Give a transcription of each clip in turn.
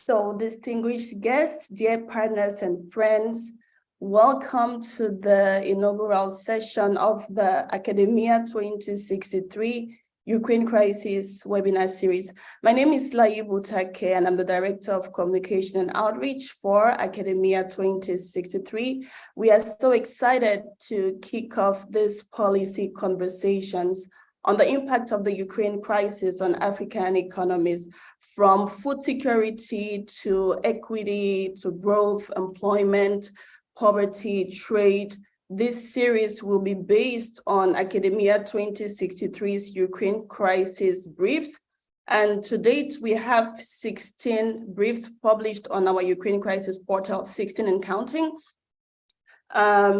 So, distinguished guests, dear partners and friends, welcome to the inaugural session of the AKADEMIYA2063 Ukraine Crisis webinar series. My name is Laibu Take, and I'm the Director of Communication and Outreach for AKADEMIYA2063. We are so excited to kick off these policy conversations on the impact of the Ukraine crisis on African economies, from food security to equity to growth, employment, poverty, trade. This series will be based on AKADEMIYA2063's Ukraine crisis briefs. And to date, we have 16 briefs published on our Ukraine crisis portal, 16 and counting.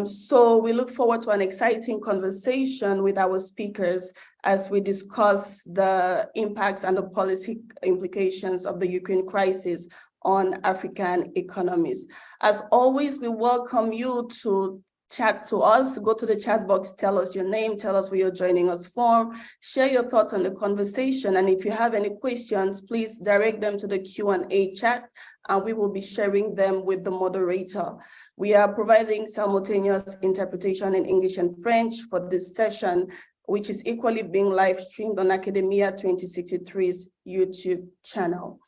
So we look forward to an exciting conversation with our speakers as we discuss the impacts and the policy implications of the Ukraine crisis on African economies. As always, we welcome you to chat to us. Go to the chat box, tell us your name, tell us where you're joining us from, share your thoughts on the conversation. And if you have any questions, please direct them to the Q&A chat, and we will be sharing them with the moderator. We are providing simultaneous interpretation in English and French for this session, which is equally being live streamed on AKADEMIYA2063's YouTube channel.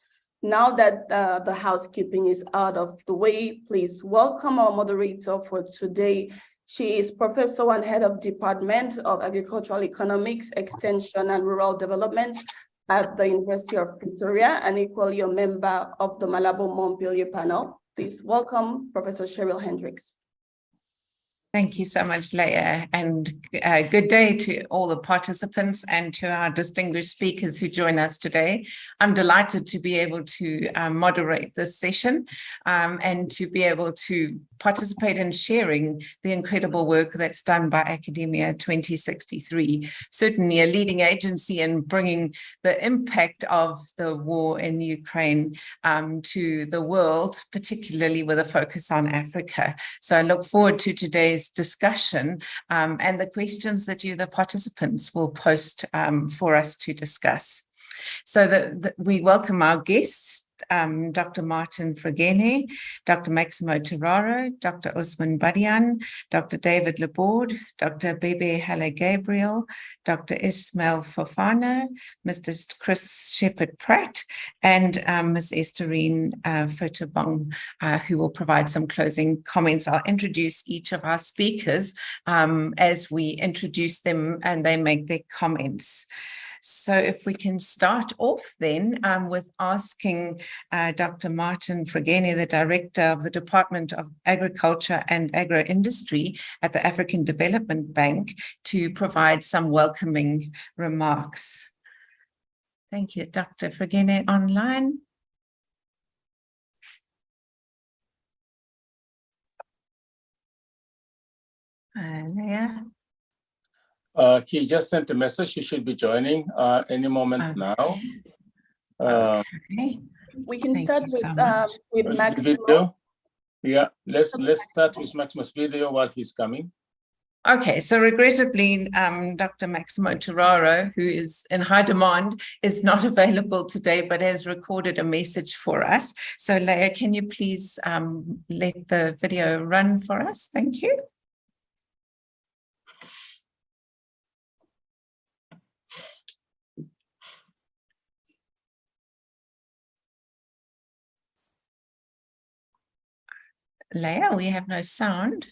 Now that the housekeeping is out of the way, please welcome our moderator for today. She is Professor and Head of Department of Agricultural Economics, Extension and Rural Development at the University of Pretoria, and equally a member of the Malabo Montpellier panel. Please welcome Professor Cheryl Hendricks. Thank you so much, Leah, and good day to all the participants and to our distinguished speakers who join us today. I'm delighted to be able to moderate this session and to be able to participate in sharing the incredible work that's done by AKADEMIYA2063, certainly a leading agency in bringing the impact of the war in Ukraine to the world, particularly with a focus on Africa. So I look forward to today's discussion and the questions that you, the participants, will post for us to discuss. So we welcome our guests, Dr. Martin Fragene, Dr. Maximo Terraro, Dr. Osman Badian, Dr. David Laborde, Dr. Bebe Halle Gabriel, Dr. Ismail Fofana, Mr. Chris Shepherd-Pratt, and Ms. Estherine Fotobong, who will provide some closing comments. I'll introduce each of our speakers as we introduce them and they make their comments. So if we can start off then with asking Dr. Martin Fragene, the Director of the Department of Agriculture and Agro-Industry at the African Development Bank, to provide some welcoming remarks. Thank you. Dr. Fragene online. Leah. He just sent a message. He should be joining any moment now. Okay. We can start with Maximo. Video. Yeah, let's start with Maximo's video while he's coming. Okay, so regrettably, Dr. Maximo Terraro, who is in high demand, is not available today, but has recorded a message for us. So Leah, can you please let the video run for us? Thank you. Leah, we have no sound.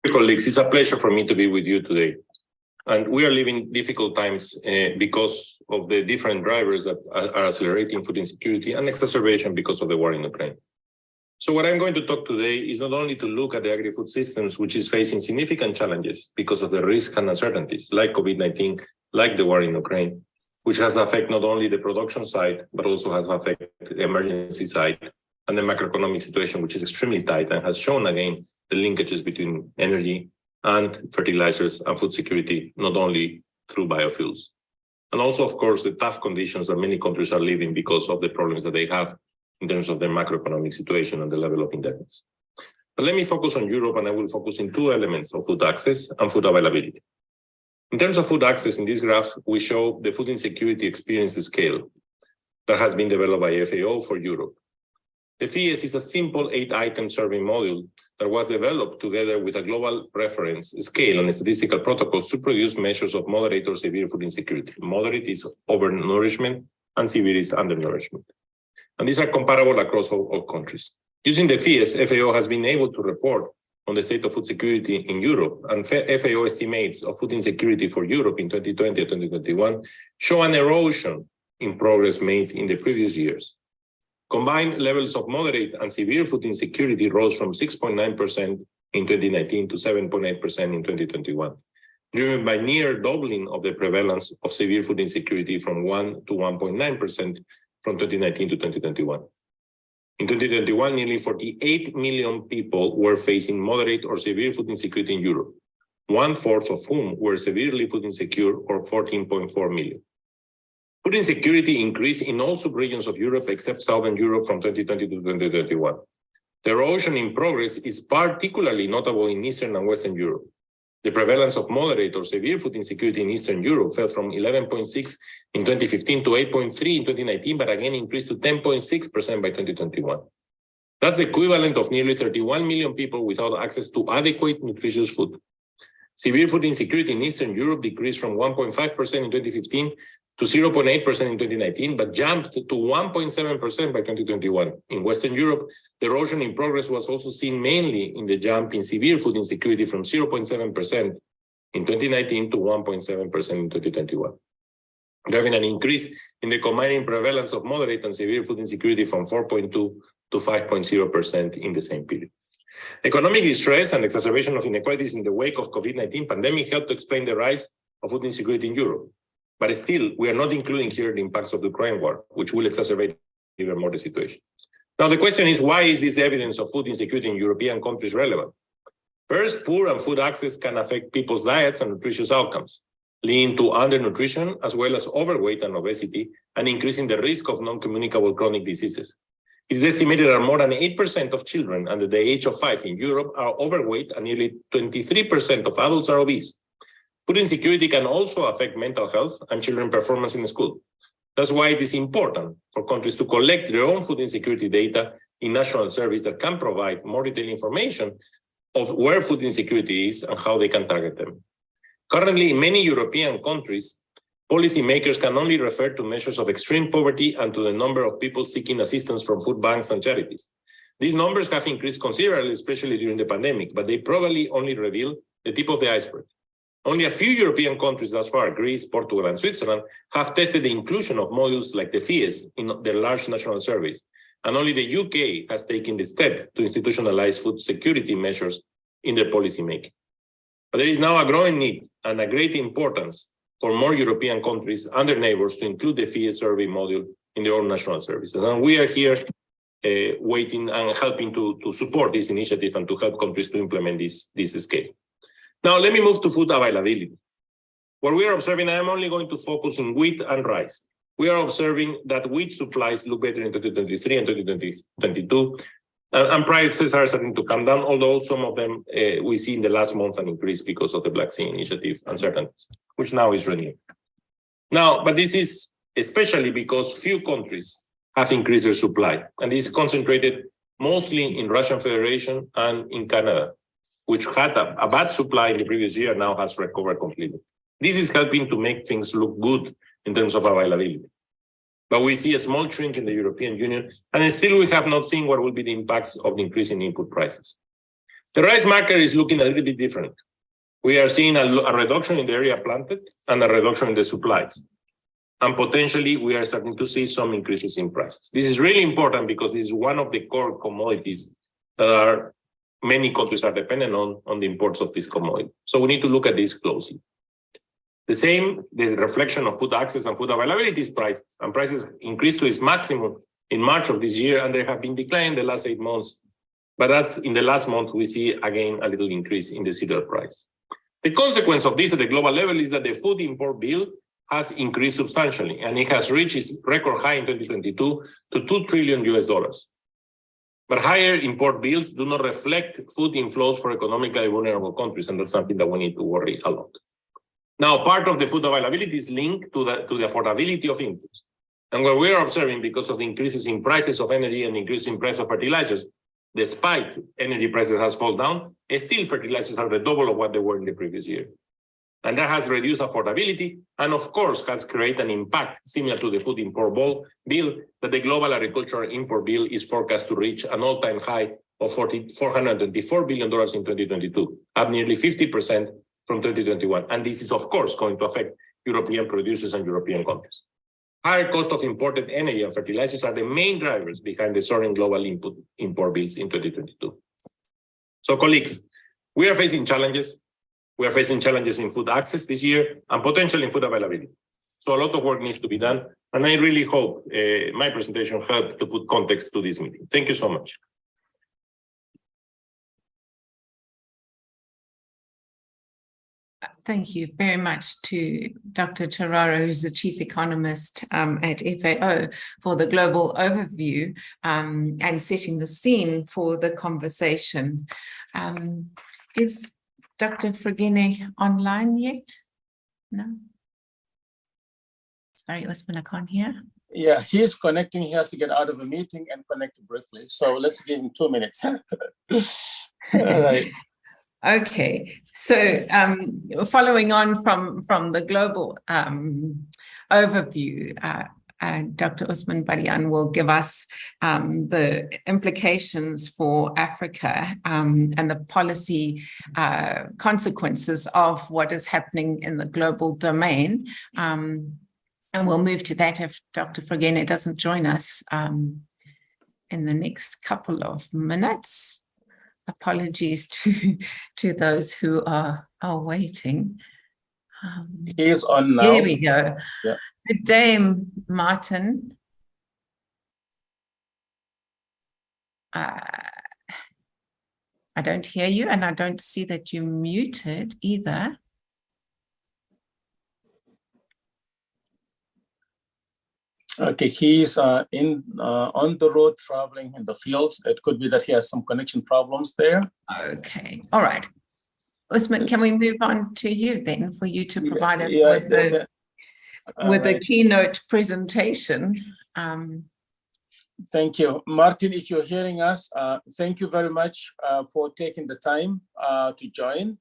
Colleagues, it's a pleasure for me to be with you today. And we are living difficult times because of the different drivers that are accelerating food insecurity and exacerbation because of the war in Ukraine. So what I'm going to talk today is not only to look at the agri-food systems, which is facing significant challenges because of the risks and uncertainties like COVID-19, like the war in Ukraine, which has affected not only the production side, but also has affected the emergency side and the macroeconomic situation, which is extremely tight and has shown again the linkages between energy and fertilizers and food security, not only through biofuels. And also, of course, the tough conditions that many countries are living because of the problems that they have in terms of their macroeconomic situation and the level of indebtedness. But let me focus on Europe, and I will focus in two elements of food access and food availability. In terms of food access, in this graph, we show the food insecurity experience scale that has been developed by FAO for Europe. The FIES is a simple 8-item survey module that was developed together with a global reference scale and statistical protocols to produce measures of moderate or severe food insecurity. Moderate is overnourishment and severe is undernourishment. And these are comparable across all countries. Using the FIES, FAO has been able to report on the state of food security in Europe, and FAO estimates of food insecurity for Europe in 2020 and 2021 show an erosion in progress made in the previous years. Combined levels of moderate and severe food insecurity rose from 6.9% in 2019 to 7.8% in 2021, driven by near doubling of the prevalence of severe food insecurity from 1 to 1.9% from 2019 to 2021. In 2021, nearly 48 million people were facing moderate or severe food insecurity in Europe, 1/4 of whom were severely food insecure, or 14.4 million. Food insecurity increased in all sub-regions of Europe except Southern Europe from 2020 to 2021. The erosion in progress is particularly notable in Eastern and Western Europe. The prevalence of moderate or severe food insecurity in Eastern Europe fell from 11.6 in 2015 to 8.3 in 2019, but again increased to 10.6% by 2021. That's the equivalent of nearly 31 million people without access to adequate nutritious food. Severe food insecurity in Eastern Europe decreased from 1.5% in 2015 to 0.8% in 2019, but jumped to 1.7% by 2021. In Western Europe, the erosion in progress was also seen mainly in the jump in severe food insecurity from 0.7% in 2019 to 1.7% in 2021, driving an increase in the combined prevalence of moderate and severe food insecurity from 4.2 to 5.0% in the same period. Economic distress and exacerbation of inequalities in the wake of COVID-19 pandemic helped to explain the rise of food insecurity in Europe. But still, we are not including here the impacts of the Ukraine war, which will exacerbate even more the situation. Now, the question is, why is this evidence of food insecurity in European countries relevant? First, poor and food access can affect people's diets and nutritious outcomes, leading to undernutrition as well as overweight and obesity, and increasing the risk of non-communicable chronic diseases. It is estimated that more than 8% of children under the age of 5 in Europe are overweight, and nearly 23% of adults are obese. Food insecurity can also affect mental health and children's performance in school. That's why it is important for countries to collect their own food insecurity data in national surveys that can provide more detailed information of where food insecurity is and how they can target them. Currently, in many European countries, policymakers can only refer to measures of extreme poverty and to the number of people seeking assistance from food banks and charities. These numbers have increased considerably, especially during the pandemic, but they probably only reveal the tip of the iceberg. Only a few European countries thus far, Greece, Portugal, and Switzerland, have tested the inclusion of modules like the FIES in their large national surveys. And only the UK has taken the step to institutionalize food security measures in their policymaking. But there is now a growing need and a great importance for more European countries and their neighbors to include the FIES survey module in their own national services. And we are here waiting and helping to support this initiative and to help countries to implement this scale. Now, let me move to food availability. What we are observing, I am only going to focus on wheat and rice. We are observing that wheat supplies look better in 2023 and 2022, and prices are starting to come down, although some of them we see in the last month an increase because of the Black Sea Initiative uncertainties, which now is renewed. Now, but this is especially because few countries have increased their supply, and this is concentrated mostly in Russian Federation and in Canada, which had a bad supply in the previous year, now has recovered completely. This is helping to make things look good in terms of availability. But we see a small shrink in the European Union, and still we have not seen what will be the impacts of the increase in input prices. The rice market is looking a little bit different. We are seeing a reduction in the area planted and a reduction in the supplies. And potentially we are starting to see some increases in prices. This is really important because this is one of the core commodities that many countries are dependent on the imports of this commodity. So we need to look at this closely. The reflection of food access and food availability is prices, and prices increased to its maximum in March of this year, and they have been declining the last 8 months. But that's in the last month, we see again a little increase in the cereal price. The consequence of this at the global level is that the food import bill has increased substantially, and it has reached its record high in 2022 to $2 trillion. But higher import bills do not reflect food inflows for economically vulnerable countries, and that's something that we need to worry a lot. Now, part of the food availability is linked to the affordability of inputs. And what we are observing, because of the increases in prices of energy and increase in price of fertilizers, despite energy prices has fallen down, still fertilizers are the double of what they were in the previous year. And that has reduced affordability and, of course, has created an impact similar to the food import bill that the global agricultural import bill is forecast to reach an all-time high of $424 billion in 2022, up nearly 50% from 2021. And this is, of course, going to affect European producers and European countries. Higher cost of imported energy and fertilizers are the main drivers behind the soaring global import bills in 2022. So, colleagues, we are facing challenges. We are facing challenges in food access this year and potentially in food availability. So a lot of work needs to be done. And I really hope my presentation helped to put context to this meeting. Thank you so much. Thank you very much to Dr. Terraro, who's the Chief Economist at FAO, for the global overview and setting the scene for the conversation. Is Dr. Fragine online yet? No? Sorry, Osman, I can't hear. Yeah, he's connecting. He has to get out of a meeting and connect briefly. So let's give him 2 minutes. All right. Okay, so following on from the global overview, Dr. Osman Badian will give us the implications for Africa and the policy consequences of what is happening in the global domain. And we'll move to that if Dr. Fragine doesn't join us in the next couple of minutes. Apologies to those who are waiting. He is on now. Here we go. Yeah. Good day, Martin. I don't hear you, and I don't see that you're muted either. Okay, he's on the road traveling in the fields. It could be that he has some connection problems there. Okay, all right. Usman, can we move on to you then for you to provide us with a keynote presentation? Thank you. Martin, if you're hearing us, thank you very much for taking the time to join.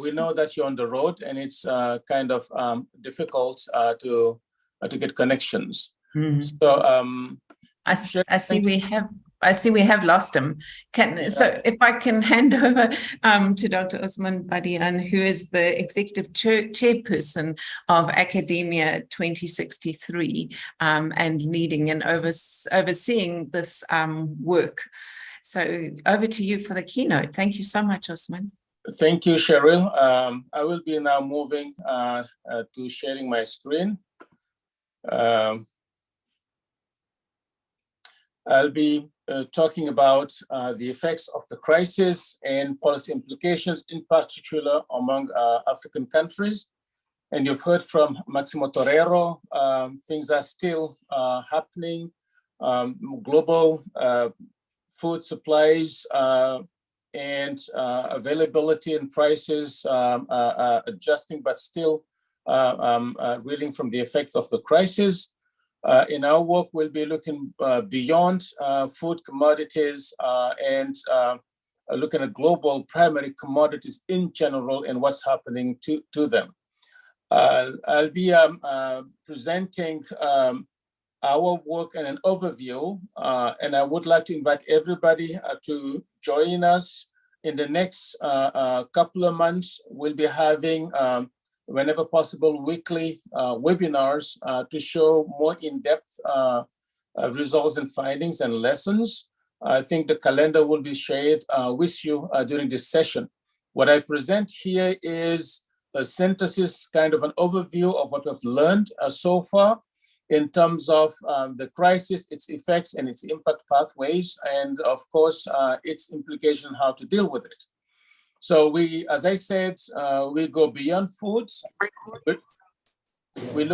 We know that you're on the road and it's kind of difficult to get connections. Mm-hmm. So I see we have lost him. So if I can hand over to Dr. Osman Badian, who is the executive chairperson of AKADEMIYA2063 and leading and overseeing this work. So over to you for the keynote. Thank you so much, Osman. Thank you, Cheryl. I will be now moving to sharing my screen. I'll be talking about the effects of the crisis and policy implications, in particular among African countries. And you've heard from Maximo Torero, things are still happening. Global food supplies and availability and prices adjusting, but still reeling from the effects of the crisis. In our work, we'll be looking beyond food commodities and looking at global primary commodities in general and what's happening to them. I'll be presenting our work in an overview, and I would like to invite everybody to join us in the next couple of months. We'll be having whenever possible, weekly webinars to show more in-depth results and findings and lessons. I think the calendar will be shared with you during this session. What I present here is a synthesis, kind of an overview of what we've learned so far in terms of the crisis, its effects and its impact pathways, and of course, its implication, how to deal with it. So we, as I said, we go beyond foods. We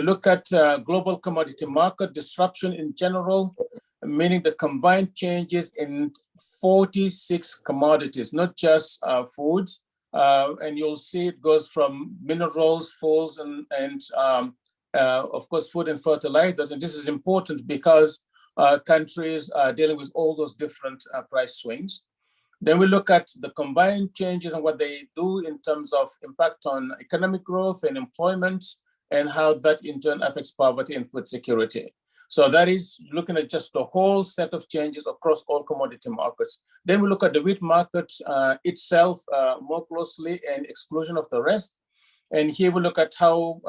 look at global commodity market disruption in general, meaning the combined changes in 46 commodities, not just foods. And you'll see it goes from minerals, fuels, and of course, food and fertilizers. And this is important because countries are dealing with all those different price swings. Then we look at the combined changes and what they do in terms of impact on economic growth and employment, and how that in turn affects poverty and food security. So that is looking at just the whole set of changes across all commodity markets. Then we look at the wheat market itself more closely and exclusion of the rest. And here we look at how,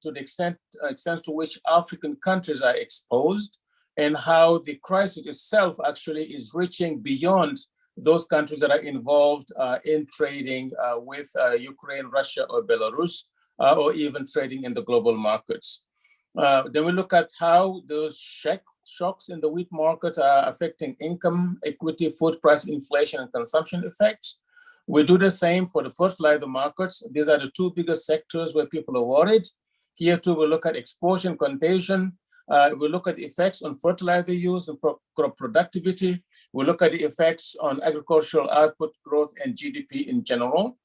to the extent to which African countries are exposed, and how the crisis itself actually is reaching beyond those countries that are involved in trading with Ukraine, Russia, or Belarus, or even trading in the global markets. Then we look at how those shocks in the wheat market are affecting income, equity, food price inflation, and consumption effects. We do the same for the fertilizer markets. These are the two biggest sectors where people are worried. Here too, we look at exposure and contagion. We look at the effects on fertilizer use and crop productivity. We look at the effects on agricultural output growth and GDP in general.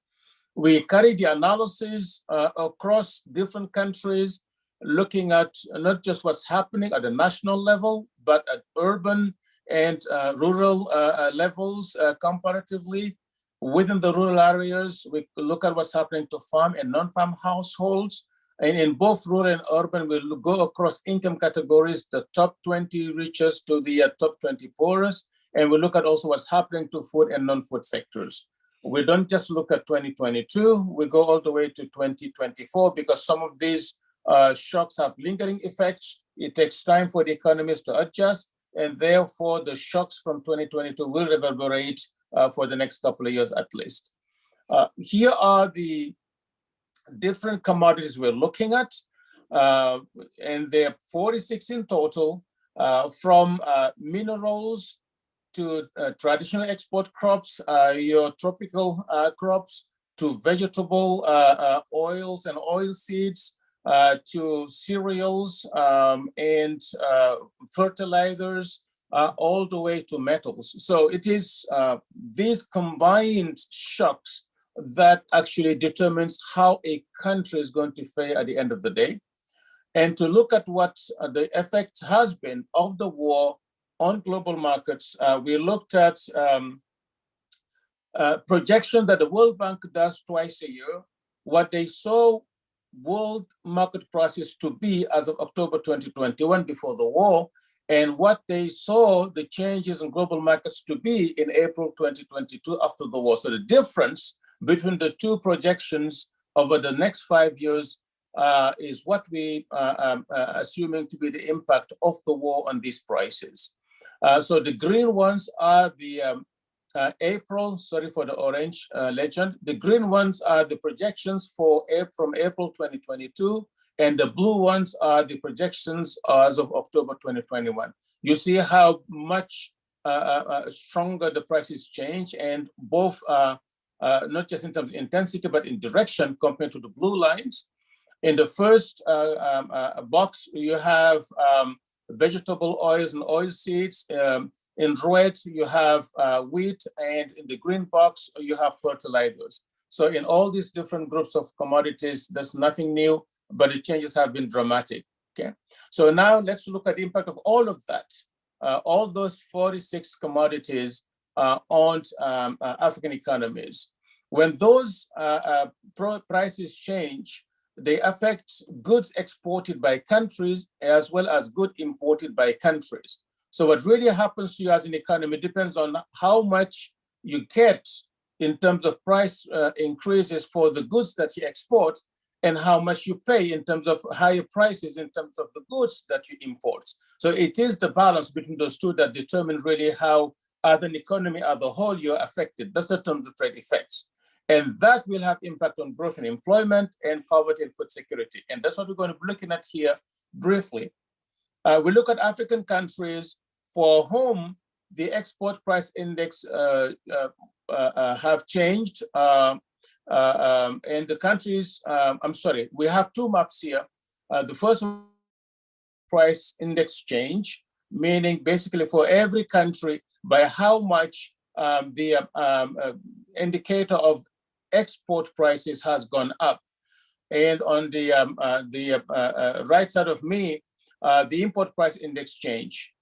We carry the analysis across different countries, looking at not just what's happening at the national level, but at urban and rural levels comparatively. Within the rural areas, we look at what's happening to farm and non-farm households. And in both rural and urban, we'll go across income categories, the top 20 richest to the top 20 poorest. And we look at also what's happening to food and non-food sectors. We don't just look at 2022, we go all the way to 2024, because some of these shocks have lingering effects. It takes time for the economies to adjust, and therefore the shocks from 2022 will reverberate for the next couple of years at least. Here are the different commodities we're looking at, and there are 46 in total, from minerals to traditional export crops, your tropical crops, to vegetable oils and oil seeds, to cereals and fertilizers, all the way to metals. So it is these combined shocks that actually determines how a country is going to fare at the end of the day. And to look at what the effect has been of the war on global markets, we looked at projection that the World Bank does twice a year, what they saw world market prices to be as of October 2021 before the war, and what they saw the changes in global markets to be in April 2022 after the war. So the difference between the two projections over the next 5 years is what we are assuming to be the impact of the war on these prices. So the green ones are the April, sorry for the orange legend. The green ones are the projections for from April 2022, and the blue ones are the projections as of October 2021. You see how much stronger the prices change, and both not just in terms of intensity, but in direction compared to the blue lines. In the first box, you have vegetable oils and oil seeds. In red, you have wheat, and in the green box, you have fertilizers. So in all these different groups of commodities, there's nothing new, but the changes have been dramatic, okay? So now let's look at the impact of all of that, all those 46 commodities on African economies. When those prices change, they affect goods exported by countries as well as goods imported by countries. So what really happens to you as an economy depends on how much you get in terms of price increases for the goods that you export, and how much you pay in terms of higher prices in terms of the goods that you import. So it is the balance between those two that determine really how, as an economy as a whole, you're affected. That's the terms of trade effects. And that will have impact on growth and employment and poverty and food security. And that's what we're going to be looking at here briefly. We look at African countries for whom the export price index have changed. And the countries, I'm sorry, we have two maps here. The first price index change, meaning basically for every country by how much the indicator of export prices has gone up. And on the right side of me, the import price index change.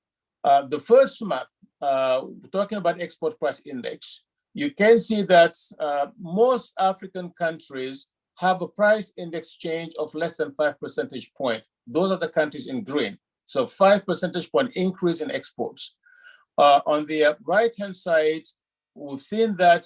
The first map, talking about export price index, you can see that most African countries have a price index change of less than 5 percentage points. Those are the countries in green. So 5 percentage point increase in exports. On the right-hand side, we've seen that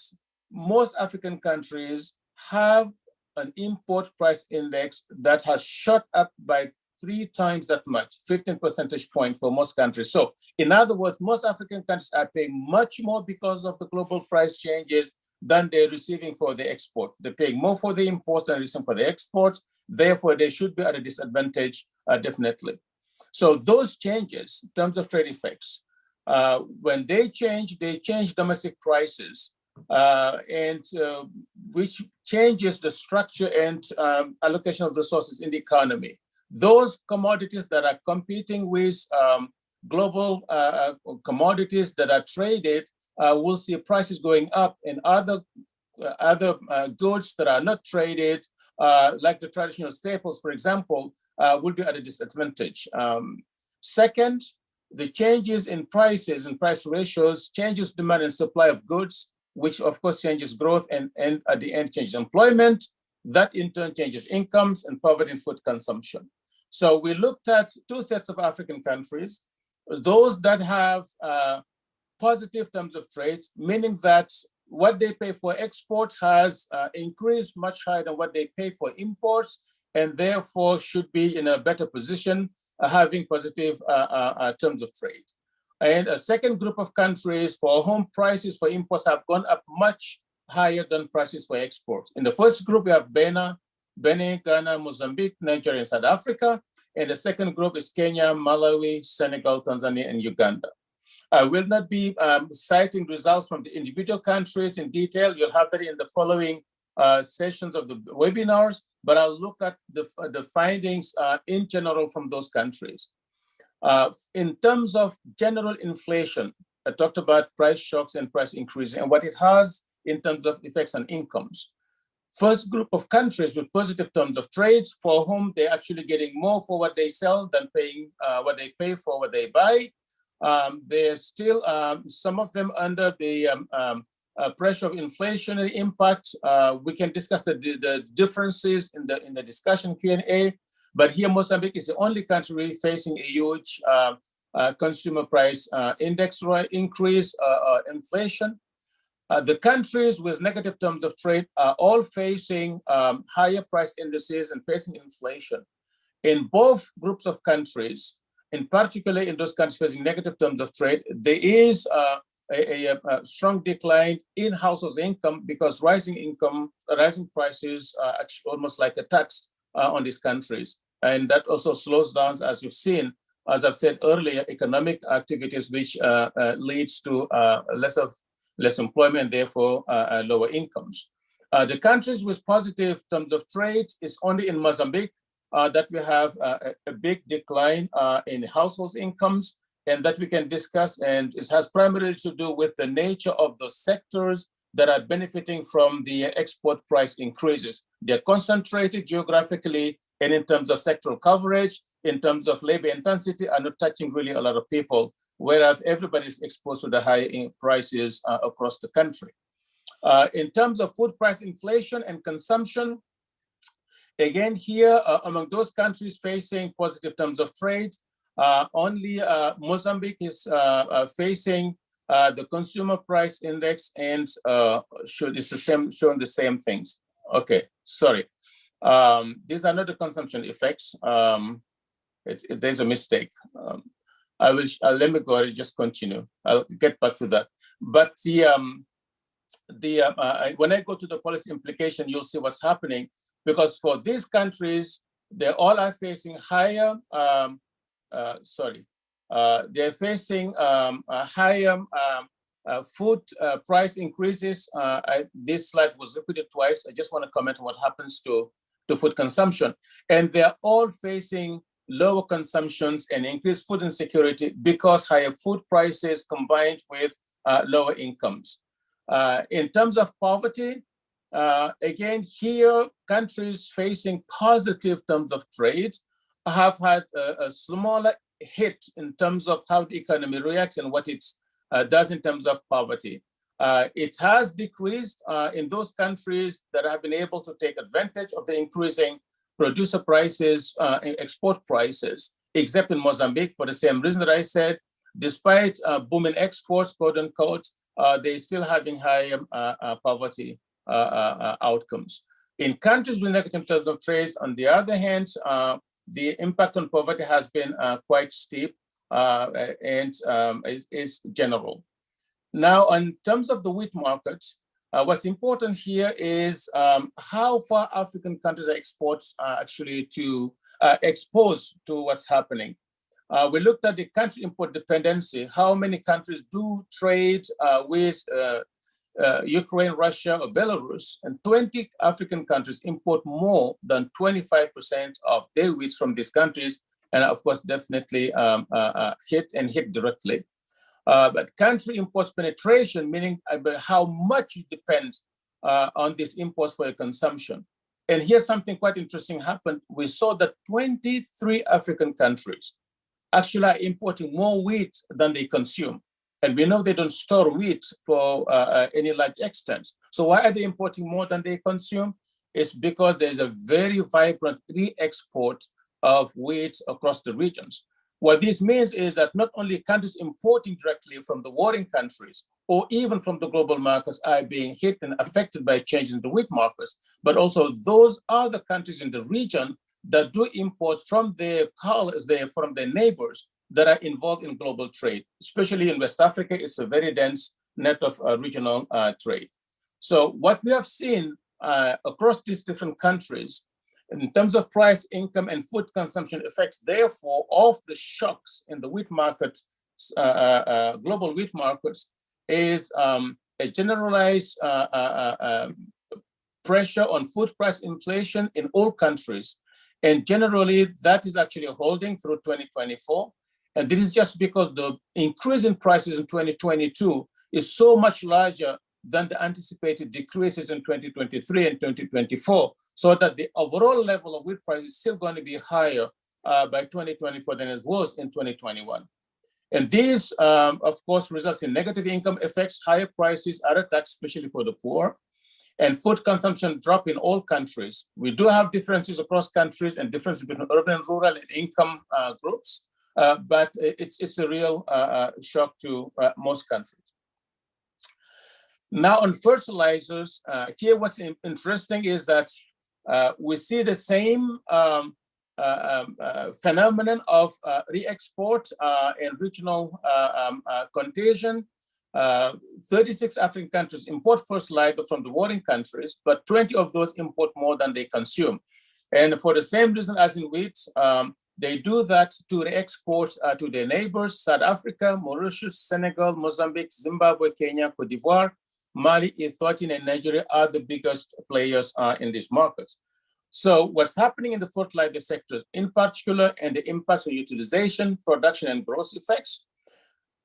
most African countries have an import price index that has shot up by 3 times that much, 15 percentage point for most countries. So in other words, most African countries are paying much more because of the global price changes than they're receiving for the export. They're paying more for the imports than receiving for the exports. Therefore, they should be at a disadvantage, definitely. So those changes in terms of trade effects, when they change domestic prices, which changes the structure and allocation of resources in the economy. Those commodities that are competing with global commodities that are traded will see prices going up, and other goods that are not traded, like the traditional staples, for example, will be at a disadvantage. Second, the changes in prices and price ratios changes demand and supply of goods, which of course changes growth and at the end changes employment. That in turn changes incomes and poverty and food consumption. So we looked at 2 sets of African countries, those that have positive terms of trade, meaning that what they pay for export has increased much higher than what they pay for imports, and therefore should be in a better position having positive terms of trade. And a second group of countries for whom prices for imports have gone up much higher than prices for exports. In the first group, we have Benin, Ghana, Mozambique, Nigeria, and South Africa. And the second group is Kenya, Malawi, Senegal, Tanzania, and Uganda. I will not be citing results from the individual countries in detail. You'll have that in the following sessions of the webinars, but I'll look at the findings in general from those countries. In terms of general inflation, I talked about price shocks and price increases and what it has in terms of effects on incomes. First group of countries with positive terms of trade for whom they're actually getting more for what they sell than paying what they pay for what they buy. There's still some of them under the pressure of inflationary impact. We can discuss the differences in the discussion Q&A, but here Mozambique is the only country really facing a huge consumer price index increase, inflation. The countries with negative terms of trade are all facing higher price indices and facing inflation. In both groups of countries, in particular in those countries facing negative terms of trade, there is a strong decline in household income because rising prices are actually almost like a tax on these countries. And that also slows down, as you've seen, as I've said earlier, economic activities, which leads to less employment, therefore lower incomes. The countries with positive terms of trade is only in Mozambique that we have a big decline in households' incomes, and that we can discuss, and it has primarily to do with the nature of the sectors that are benefiting from the export price increases. They're concentrated geographically and in terms of sectoral coverage, in terms of labor intensity, are not touching really a lot of people, whereas everybody's exposed to the high prices across the country. In terms of food price inflation and consumption, again here, among those countries facing positive terms of trade, only Mozambique is facing the consumer price index and showing the same things. Okay, sorry. These are not the consumption effects. There's a mistake. I will let me go and just continue. I'll get back to that. But when I go to the policy implication, you'll see what's happening, because for these countries, they all are facing higher. They're facing a higher Food price increases, this slide was repeated twice. I just want to comment on what happens to food consumption. And they're all facing lower consumptions and increased food insecurity because higher food prices combined with lower incomes. In terms of poverty, again, here, countries facing positive terms of trade have had a smaller hit in terms of how the economy reacts and what it does in terms of poverty. It has decreased in those countries that have been able to take advantage of the increasing producer prices, export prices, except in Mozambique for the same reason that I said. Despite booming exports, quote unquote, they're still having high poverty outcomes. In countries with negative terms of trade, on the other hand, the impact on poverty has been quite steep and is general. Now, in terms of the wheat market, what's important here is how far African countries are actually to exposed to what's happening. We looked at the country import dependency, how many countries do trade with Ukraine, Russia, or Belarus, and 20 African countries import more than 25% of their wheat from these countries, and of course, definitely hit directly. But country imports penetration, meaning how much you depend on these imports for your consumption. And here's something quite interesting happened. We saw that 23 African countries actually are importing more wheat than they consume. And we know they don't store wheat for any large extent. So why are they importing more than they consume? It's because there's a very vibrant re-export of wheat across the regions. What this means is that not only countries importing directly from the warring countries or even from the global markets are being hit and affected by changes in the wheat markets, but also those other countries in the region that do imports from their neighbors that are involved in global trade. Especially in West Africa, it's a very dense net of regional trade. So what we have seen across these different countries in terms of price, income, and food consumption effects, therefore, of the shocks in the wheat markets, global wheat markets, is a generalized pressure on food price inflation in all countries. And generally, that is actually holding through 2024. And this is just because the increase in prices in 2022 is so much larger than the anticipated decreases in 2023 and 2024, so that the overall level of wheat price is still going to be higher by 2024 than it was in 2021. And these, of course, results in negative income effects. Higher prices are a tax, especially for the poor, and food consumption drop in all countries. We do have differences across countries and differences between urban and rural and income groups, but it's a real shock to most countries. Now on fertilizers, here what's interesting is that we see the same phenomenon of re-export and regional contagion. 36 African countries import fertilizer from the warring countries, but 20 of those import more than they consume. And for the same reason as in wheat, they do that to re-export to their neighbors: South Africa, Mauritius, Senegal, Mozambique, Zimbabwe, Kenya, Cote d'Ivoire, Mali, Ethiopia, and Nigeria are the biggest players in these markets. So what's happening in the fertilizer sector, in particular, and the impacts on utilization, production, and growth effects?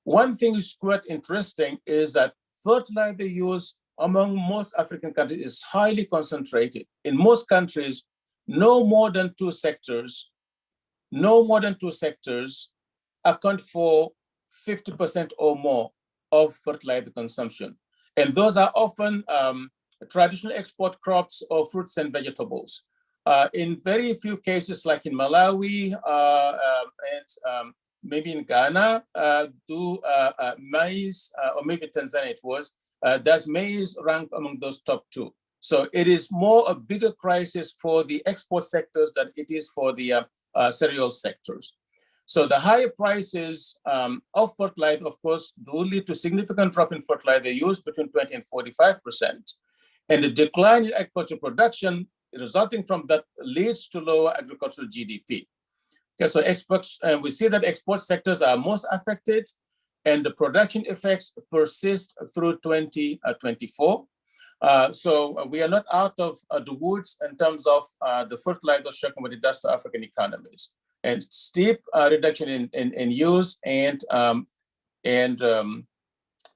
One thing is quite interesting is that fertilizer use among most African countries is highly concentrated. In most countries, no more than two sectors account for 50% or more of fertilizer consumption. And those are often traditional export crops or fruits and vegetables. In very few cases, like in Malawi and maybe in Ghana, maize, or maybe Tanzania it was, does maize rank among those top two? So it is more a bigger crisis for the export sectors than it is for the cereal sectors. So the higher prices of fertilizer, of course, do lead to significant drop in fertilizer use between 20 and 45%. And the decline in agricultural production resulting from that leads to lower agricultural GDP. Okay, so exports, we see that export sectors are most affected. and the production effects persist through 2024. So we are not out of the woods in terms of the fertilizer shock and what it does to African economies, and steep reduction in use and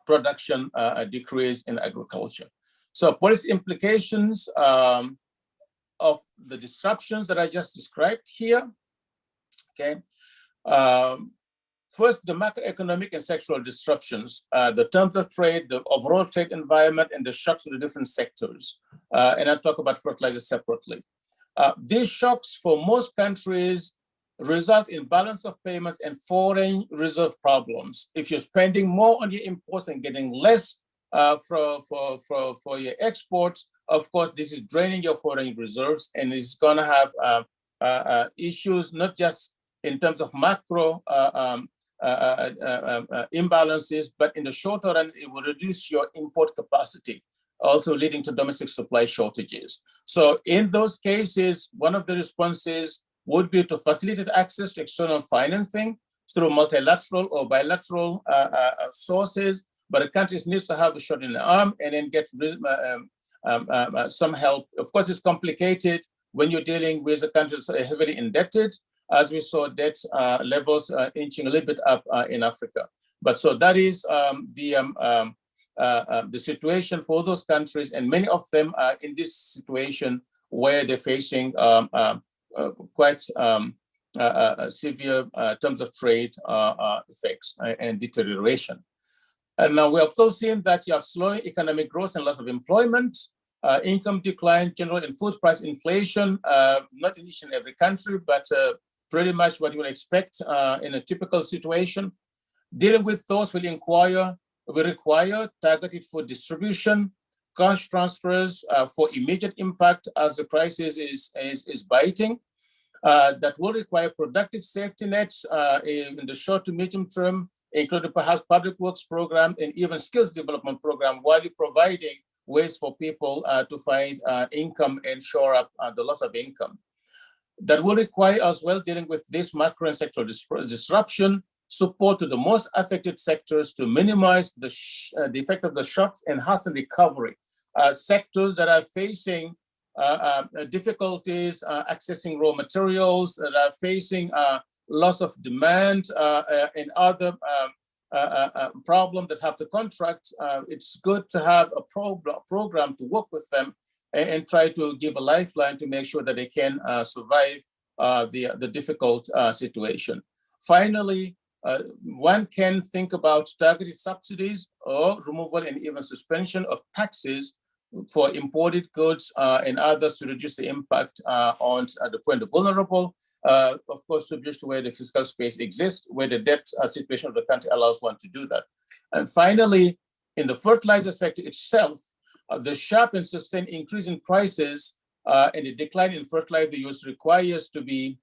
production decrease in agriculture. So policy implications of the disruptions that I just described here. Okay. First, the macroeconomic and sectoral disruptions, the terms of trade, the overall trade environment, and the shocks to the different sectors. And I'll talk about fertilizer separately. These shocks for most countries result in balance of payments and foreign reserve problems. If you're spending more on your imports and getting less for your exports, of course, this is draining your foreign reserves, and it's going to have issues, not just in terms of macro imbalances, but in the shorter run, it will reduce your import capacity, also leading to domestic supply shortages. So in those cases, one of the responses would be to facilitate access to external financing through multilateral or bilateral sources, but the countries need to have a shot in the arm and then get some help. Of course, it's complicated when you're dealing with the countries heavily indebted, as we saw debt levels inching a little bit up in Africa. But so that is the situation for those countries, and many of them are in this situation where they're facing quite severe terms of trade effects and deterioration. And now we have also seen that you have slowing economic growth and loss of employment, income decline, general and food price inflation, not in each and every country, but pretty much what you would expect in a typical situation. Dealing with those will require targeted food distribution, cash transfers for immediate impact as the crisis is biting. That will require productive safety nets in the short to medium term, including perhaps public works program and even skills development program, while you're providing ways for people to find income and shore up the loss of income. That will require as well, dealing with this macro and sectoral disruption, support to the most affected sectors to minimize the effect of the shocks and hasten recovery. Sectors that are facing difficulties accessing raw materials, that are facing loss of demand and other problems that have to contract, it's good to have a program to work with them and try to give a lifeline to make sure that they can survive the difficult situation. Finally, one can think about targeted subsidies or removal and even suspension of taxes for imported goods and others to reduce the impact on the poor and the vulnerable, of course, subject to where the fiscal space exists, where the debt situation of the country allows one to do that. And finally, in the fertilizer sector itself, the sharp and sustained increase in prices and the decline in fertilizer use requires to be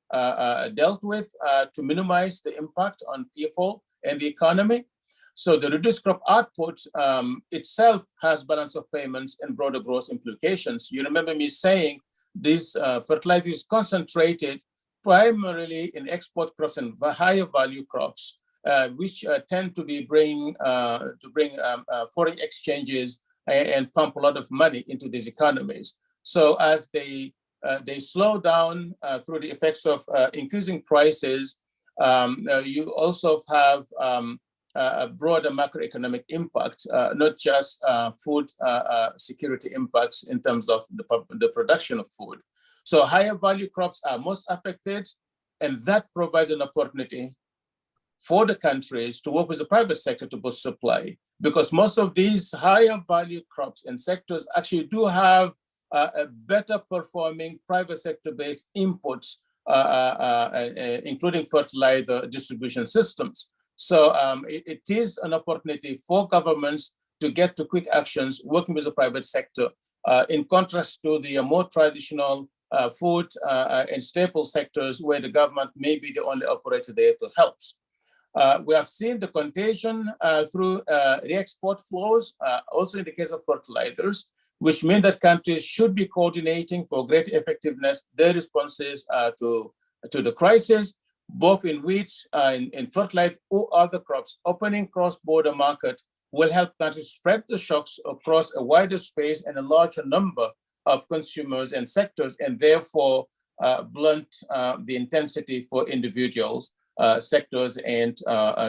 dealt with to minimize the impact on people and the economy. So the reduced crop output itself has balance of payments and broader growth implications. You remember me saying this fertilizer is concentrated primarily in export crops and higher value crops, which tend to be bring foreign exchanges and pump a lot of money into these economies. So as they slow down through the effects of increasing prices, you also have a broader macroeconomic impact, not just food security impacts in terms of the production of food. So higher value crops are most affected, and that provides an opportunity for the countries to work with the private sector to boost supply, because most of these higher value crops and sectors actually do have a better performing private sector based inputs, including fertilizer distribution systems. So it is an opportunity for governments to get to quick actions working with the private sector, in contrast to the more traditional food and staple sectors where the government may be the only operator there to help. We have seen the contagion through re-export flows, also in the case of fertilizers, which mean that countries should be coordinating for greater effectiveness their responses to the crisis, both in wheat, in fertilizer or other crops. Opening cross-border market will help countries spread the shocks across a wider space and a larger number of consumers and sectors, and therefore blunt the intensity for individuals, sectors, and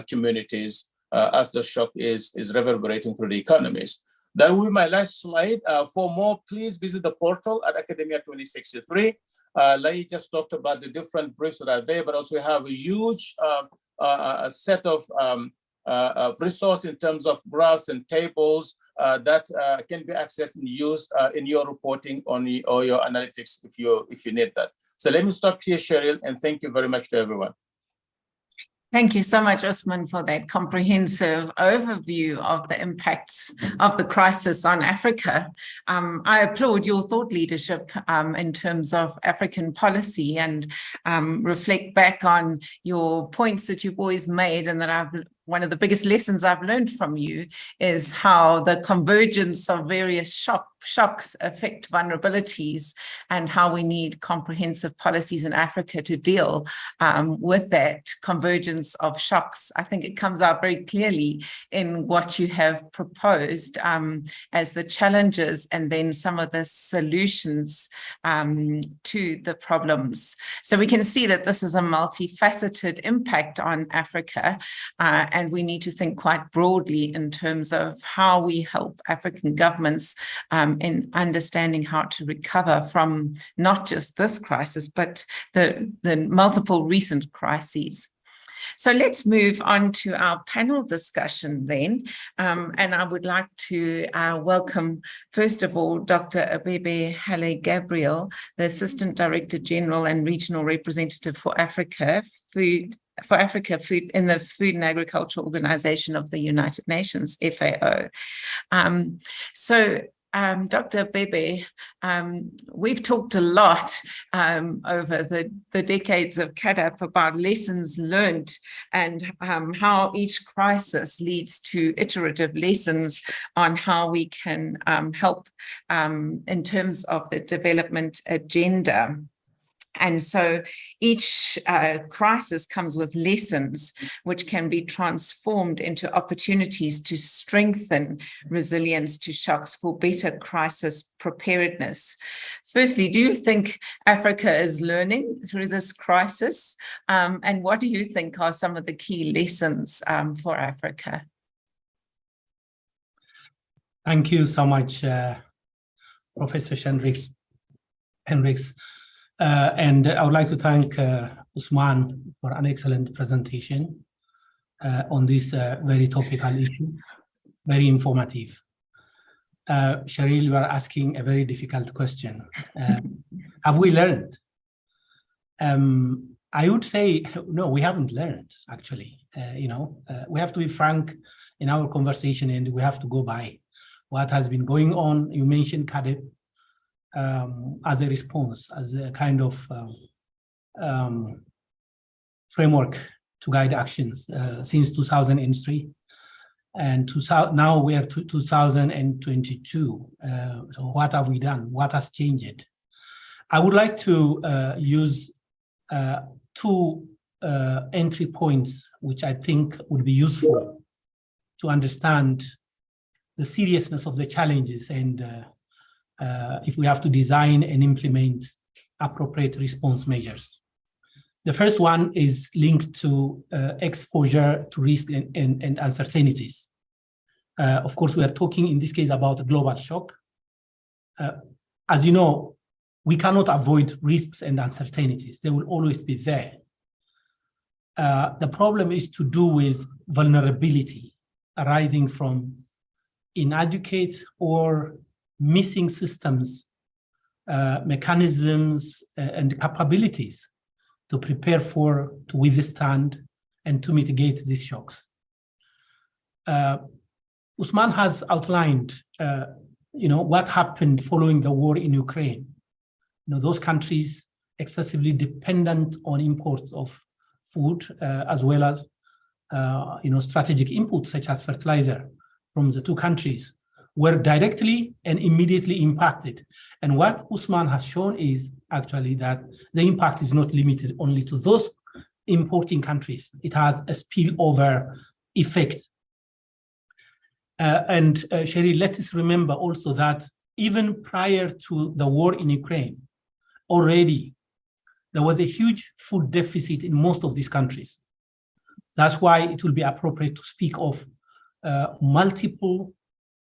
communities as the shock is reverberating through the economies. That will be my last slide. For more, please visit the portal at Academia2063. Lai just talked about the different briefs that are there, but also we have a huge set of resources in terms of graphs and tables that can be accessed and used in your reporting or your analytics if you need that. So let me stop here, Cheryl, and thank you very much to everyone. Thank you so much, Usman, for that comprehensive overview of the impacts of the crisis on Africa. I applaud your thought leadership in terms of African policy and reflect back on your points that you've always made, and that one of the biggest lessons I've learned from you is how the convergence of various shocks affect vulnerabilities, and how we need comprehensive policies in Africa to deal with that convergence of shocks. I think it comes out very clearly in what you have proposed as the challenges and then some of the solutions to the problems. So we can see that this is a multifaceted impact on Africa, and we need to think quite broadly in terms of how we help African governments in understanding how to recover from not just this crisis, but the multiple recent crises. So let's move on to our panel discussion then. And I would like to welcome, first of all, Dr. Abebe Haile-Gabriel, the Assistant Director General and Regional Representative for Africa in the Food and Agriculture Organization of the United Nations, FAO. Dr. Abebe, we've talked a lot over the decades of CAADP about lessons learned and how each crisis leads to iterative lessons on how we can help in terms of the development agenda. And so each crisis comes with lessons which can be transformed into opportunities to strengthen resilience to shocks for better crisis preparedness. Firstly, do you think Africa is learning through this crisis? And what do you think are some of the key lessons for Africa? Thank you so much, Professor Hendricks. And I would like to thank Usman for an excellent presentation on this very topical issue, very informative. Cheryl, you are asking a very difficult question. Have we learned? I would say, no, we haven't learned, actually. We have to be frank in our conversation, and we have to go by what has been going on. You mentioned CAADP. As a response, as a kind of framework to guide actions since 2003. And now we are 2022. So what have we done? What has changed? I would like to use two entry points, which I think would be useful to understand the seriousness of the challenges and if we have to design and implement appropriate response measures. The first one is linked to exposure to risk and uncertainties. Of course, we are talking in this case about a global shock. As you know, we cannot avoid risks and uncertainties. They will always be there. The problem is to do with vulnerability arising from inadequate or missing systems, mechanisms, and capabilities to prepare for, to withstand, and to mitigate these shocks. Usman has outlined, what happened following the war in Ukraine. Those countries excessively dependent on imports of food, as well as, strategic inputs such as fertilizer from the two countries, were directly and immediately impacted. And what Usman has shown is actually that the impact is not limited only to those importing countries. It has a spillover effect. Sherry, let us remember also that even prior to the war in Ukraine, already there was a huge food deficit in most of these countries. That's why it will be appropriate to speak of multiple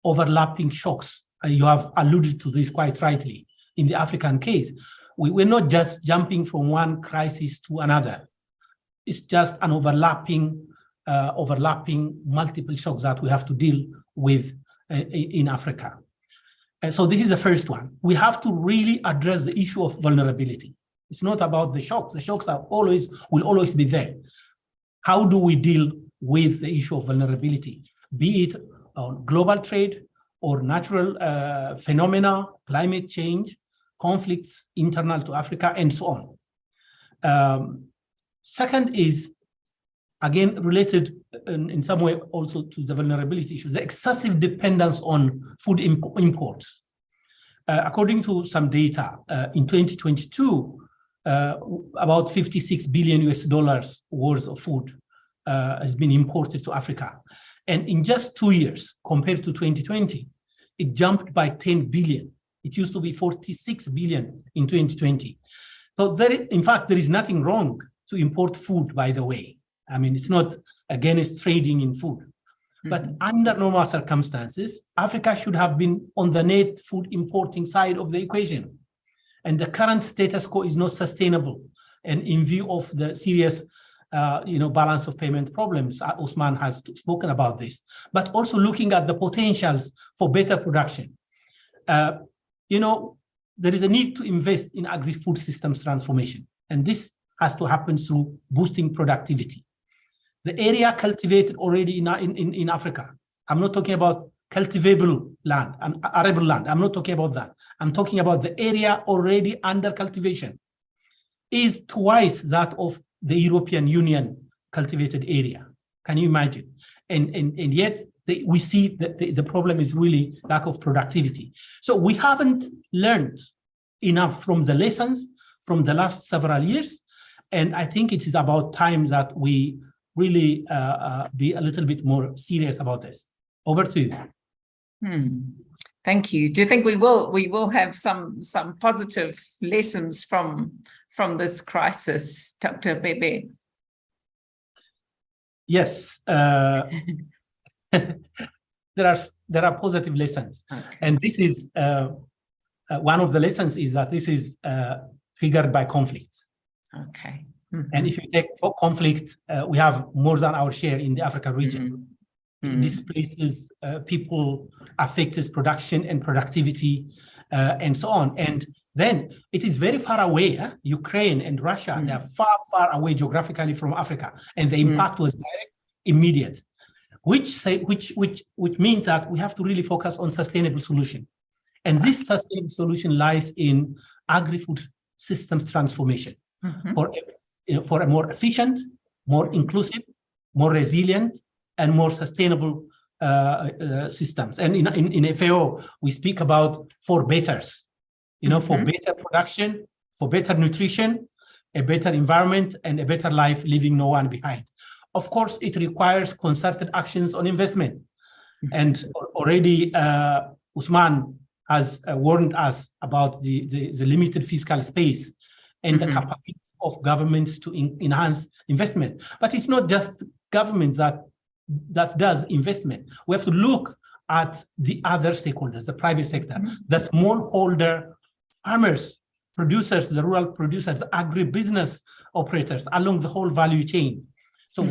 overlapping shocks. You have alluded to this quite rightly. In the African case, we're not just jumping from one crisis to another. It's just an overlapping multiple shocks that we have to deal with in Africa. And so this is the first one. We have to really address the issue of vulnerability. It's not about the shocks. The shocks will always be there. How do we deal with the issue of vulnerability, be it on global trade or natural phenomena, climate change, conflicts internal to Africa, and so on. Second is, again, related in some way also to the vulnerability issue, the excessive dependence on food imports. According to some data, in 2022, about $56 billion worth of food has been imported to Africa. And in just 2 years, compared to 2020, it jumped by 10 billion. It used to be 46 billion in 2020. So in fact, there is nothing wrong to import food, by the way. I mean, it's not against trading in food. But under normal circumstances, Africa should have been on the net food importing side of the equation. And the current status quo is not sustainable. And in view of the serious balance of payment problems, Usman has spoken about this, but also looking at the potentials for better production. There is a need to invest in agri-food systems transformation. And this has to happen through boosting productivity. The area cultivated already in Africa, I'm not talking about cultivable land, arable land, I'm not talking about that. I'm talking about the area already under cultivation is twice that of the European Union cultivated area. Can you imagine? And yet we see that the problem is really lack of productivity. So we haven't learned enough from the lessons from the last several years. And I think it is about time that we really be a little bit more serious about this. Over to you. Thank you. Do you think we will have some positive lessons from this crisis, Dr. Bebe? Yes, there are positive lessons, okay. And this is one of the lessons is that this is triggered by conflict. Okay. And if you take conflict, we have more than our share in the Africa region. It displaces people, affects production and productivity, and so on. And then it is very far away. Ukraine and Russia, they are far, far away geographically from Africa, and the impact was direct, immediate, which means that we have to really focus on sustainable solution. And this sustainable solution lies in agri-food systems transformation for a more efficient, more inclusive, more resilient, and more sustainable systems. And in FAO, we speak about 4 betters, for better production, for better nutrition, a better environment, and a better life, leaving no one behind. Of course, it requires concerted actions on investment. And already Usman has warned us about the limited fiscal space and the capacity of governments to enhance investment. But it's not just governments that does investment. We have to look at the other stakeholders, the private sector, the smallholder farmers, producers, the rural producers, agribusiness operators along the whole value chain. So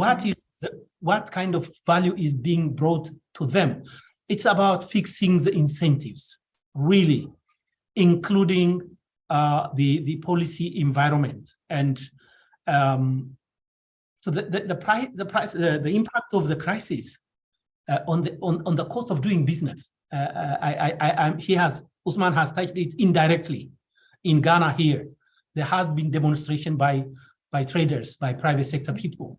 what kind of value is being brought to them? It's about fixing the incentives, really, including the policy environment. And so the impact of the crisis on the cost of doing business. Usman has touched it indirectly. In Ghana here, there has been demonstration by traders, by private sector people,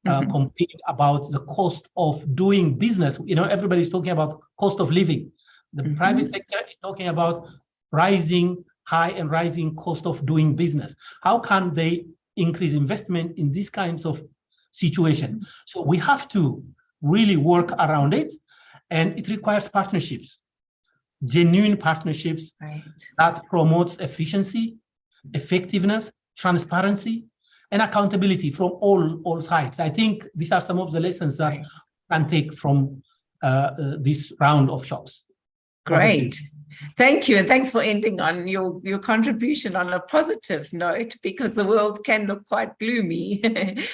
complaining about the cost of doing business. Everybody's talking about cost of living. The private sector is talking about high and rising cost of doing business. How can they increase investment in these kinds of situation. So we have to really work around it, and it requires partnerships, genuine partnerships that promotes efficiency, effectiveness, transparency, and accountability from all sides. I think these are some of the lessons that can take from this round of shocks. Great. Thank you. And thanks for ending on your contribution on a positive note, because the world can look quite gloomy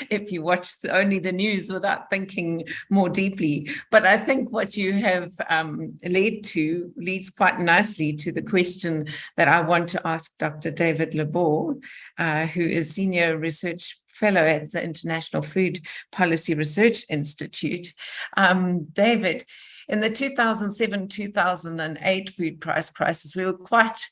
if you watch only the news without thinking more deeply. But I think what you have led to leads quite nicely to the question that I want to ask Dr. David Labor, who is Senior Research Fellow at the International Food Policy Research Institute. David, in the 2007-2008 food price crisis, we were quite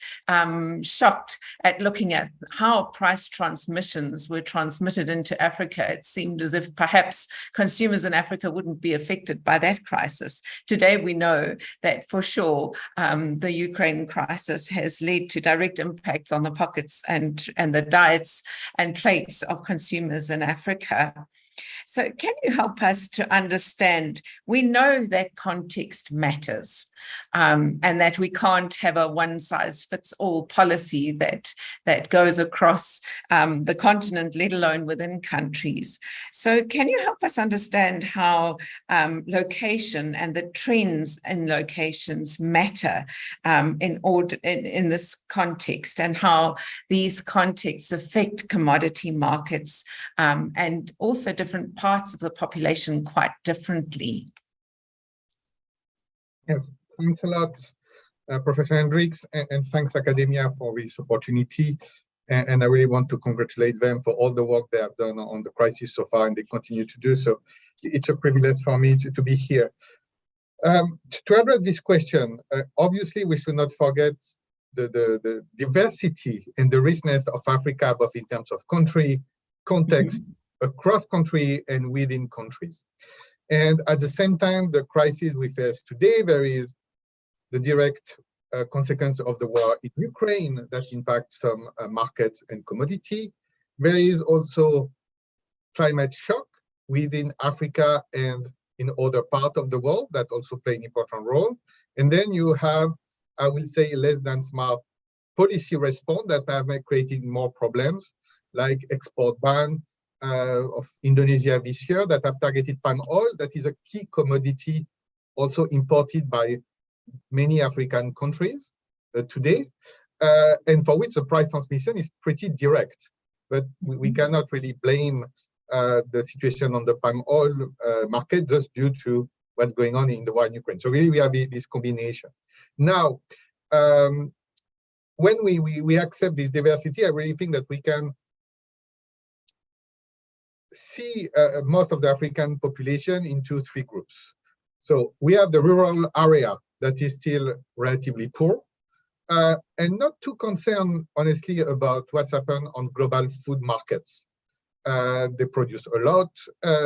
shocked at looking at how price transmissions were transmitted into Africa. It seemed as if perhaps consumers in Africa wouldn't be affected by that crisis. Today, we know that for sure, the Ukraine crisis has led to direct impacts on the pockets and the diets and plates of consumers in Africa. So can you help us to understand, we know that context matters, and that we can't have a one-size-fits-all policy that goes across the continent, let alone within countries. So can you help us understand how location and the trends in locations matter in this context, and how these contexts affect commodity markets and also different parts of the population quite differently? Yes, thanks a lot, Professor Hendricks, and thanks Academia for this opportunity. And I really want to congratulate them for all the work they have done on the crisis so far, and they continue to do so. It's a privilege for me to be here. To address this question, obviously we should not forget the diversity and the richness of Africa, both in terms of country, context, across country and within countries. And at the same time, the crisis we face today, there is the direct consequence of the war in Ukraine that impacts some markets and commodity. There is also climate shock within Africa and in other parts of the world that also play an important role. And then you have, I will say, less than smart policy response that have created more problems, like export ban of Indonesia this year that have targeted palm oil. That is a key commodity also imported by many African countries today, and for which the price transmission is pretty direct. But we cannot really blame the situation on the palm oil market just due to what's going on in the war in Ukraine. So really we have this combination. Now, when we accept this diversity, I really think that we can see most of the African population into three groups. So we have the rural area that is still relatively poor, and not too concerned, honestly, about what's happened on global food markets. They produce a lot,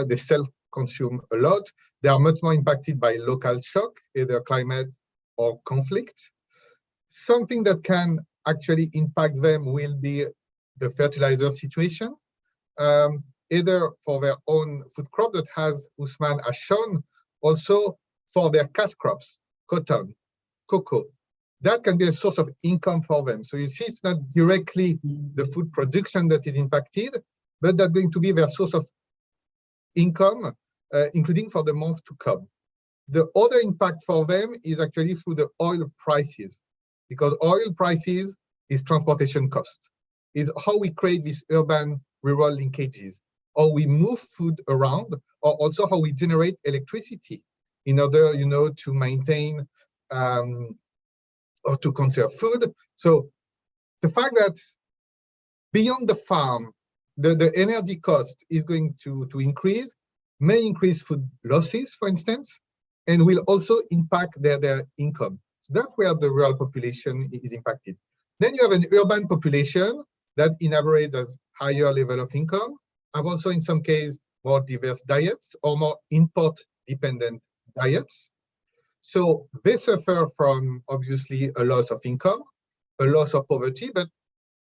they self-consume a lot. They are much more impacted by local shock, either climate or conflict. Something that can actually impact them will be the fertilizer situation, either for their own food crop that Usman has shown, also for their cash crops, cotton, cocoa. That can be a source of income for them. So you see, it's not directly the food production that is impacted, but that's going to be their source of income, including for the month to come. The other impact for them is actually through the oil prices, because oil prices is transportation cost, is how we create these urban-rural linkages, how we move food around, or also how we generate electricity in order, to maintain or to conserve food. So the fact that beyond the farm, the energy cost is going to increase, may increase food losses, for instance, and will also impact their income. So that's where the rural population is impacted. Then you have an urban population that in average has higher level of income, have also in some cases more diverse diets or more import-dependent diets. So they suffer from obviously a loss of income, a loss of poverty, but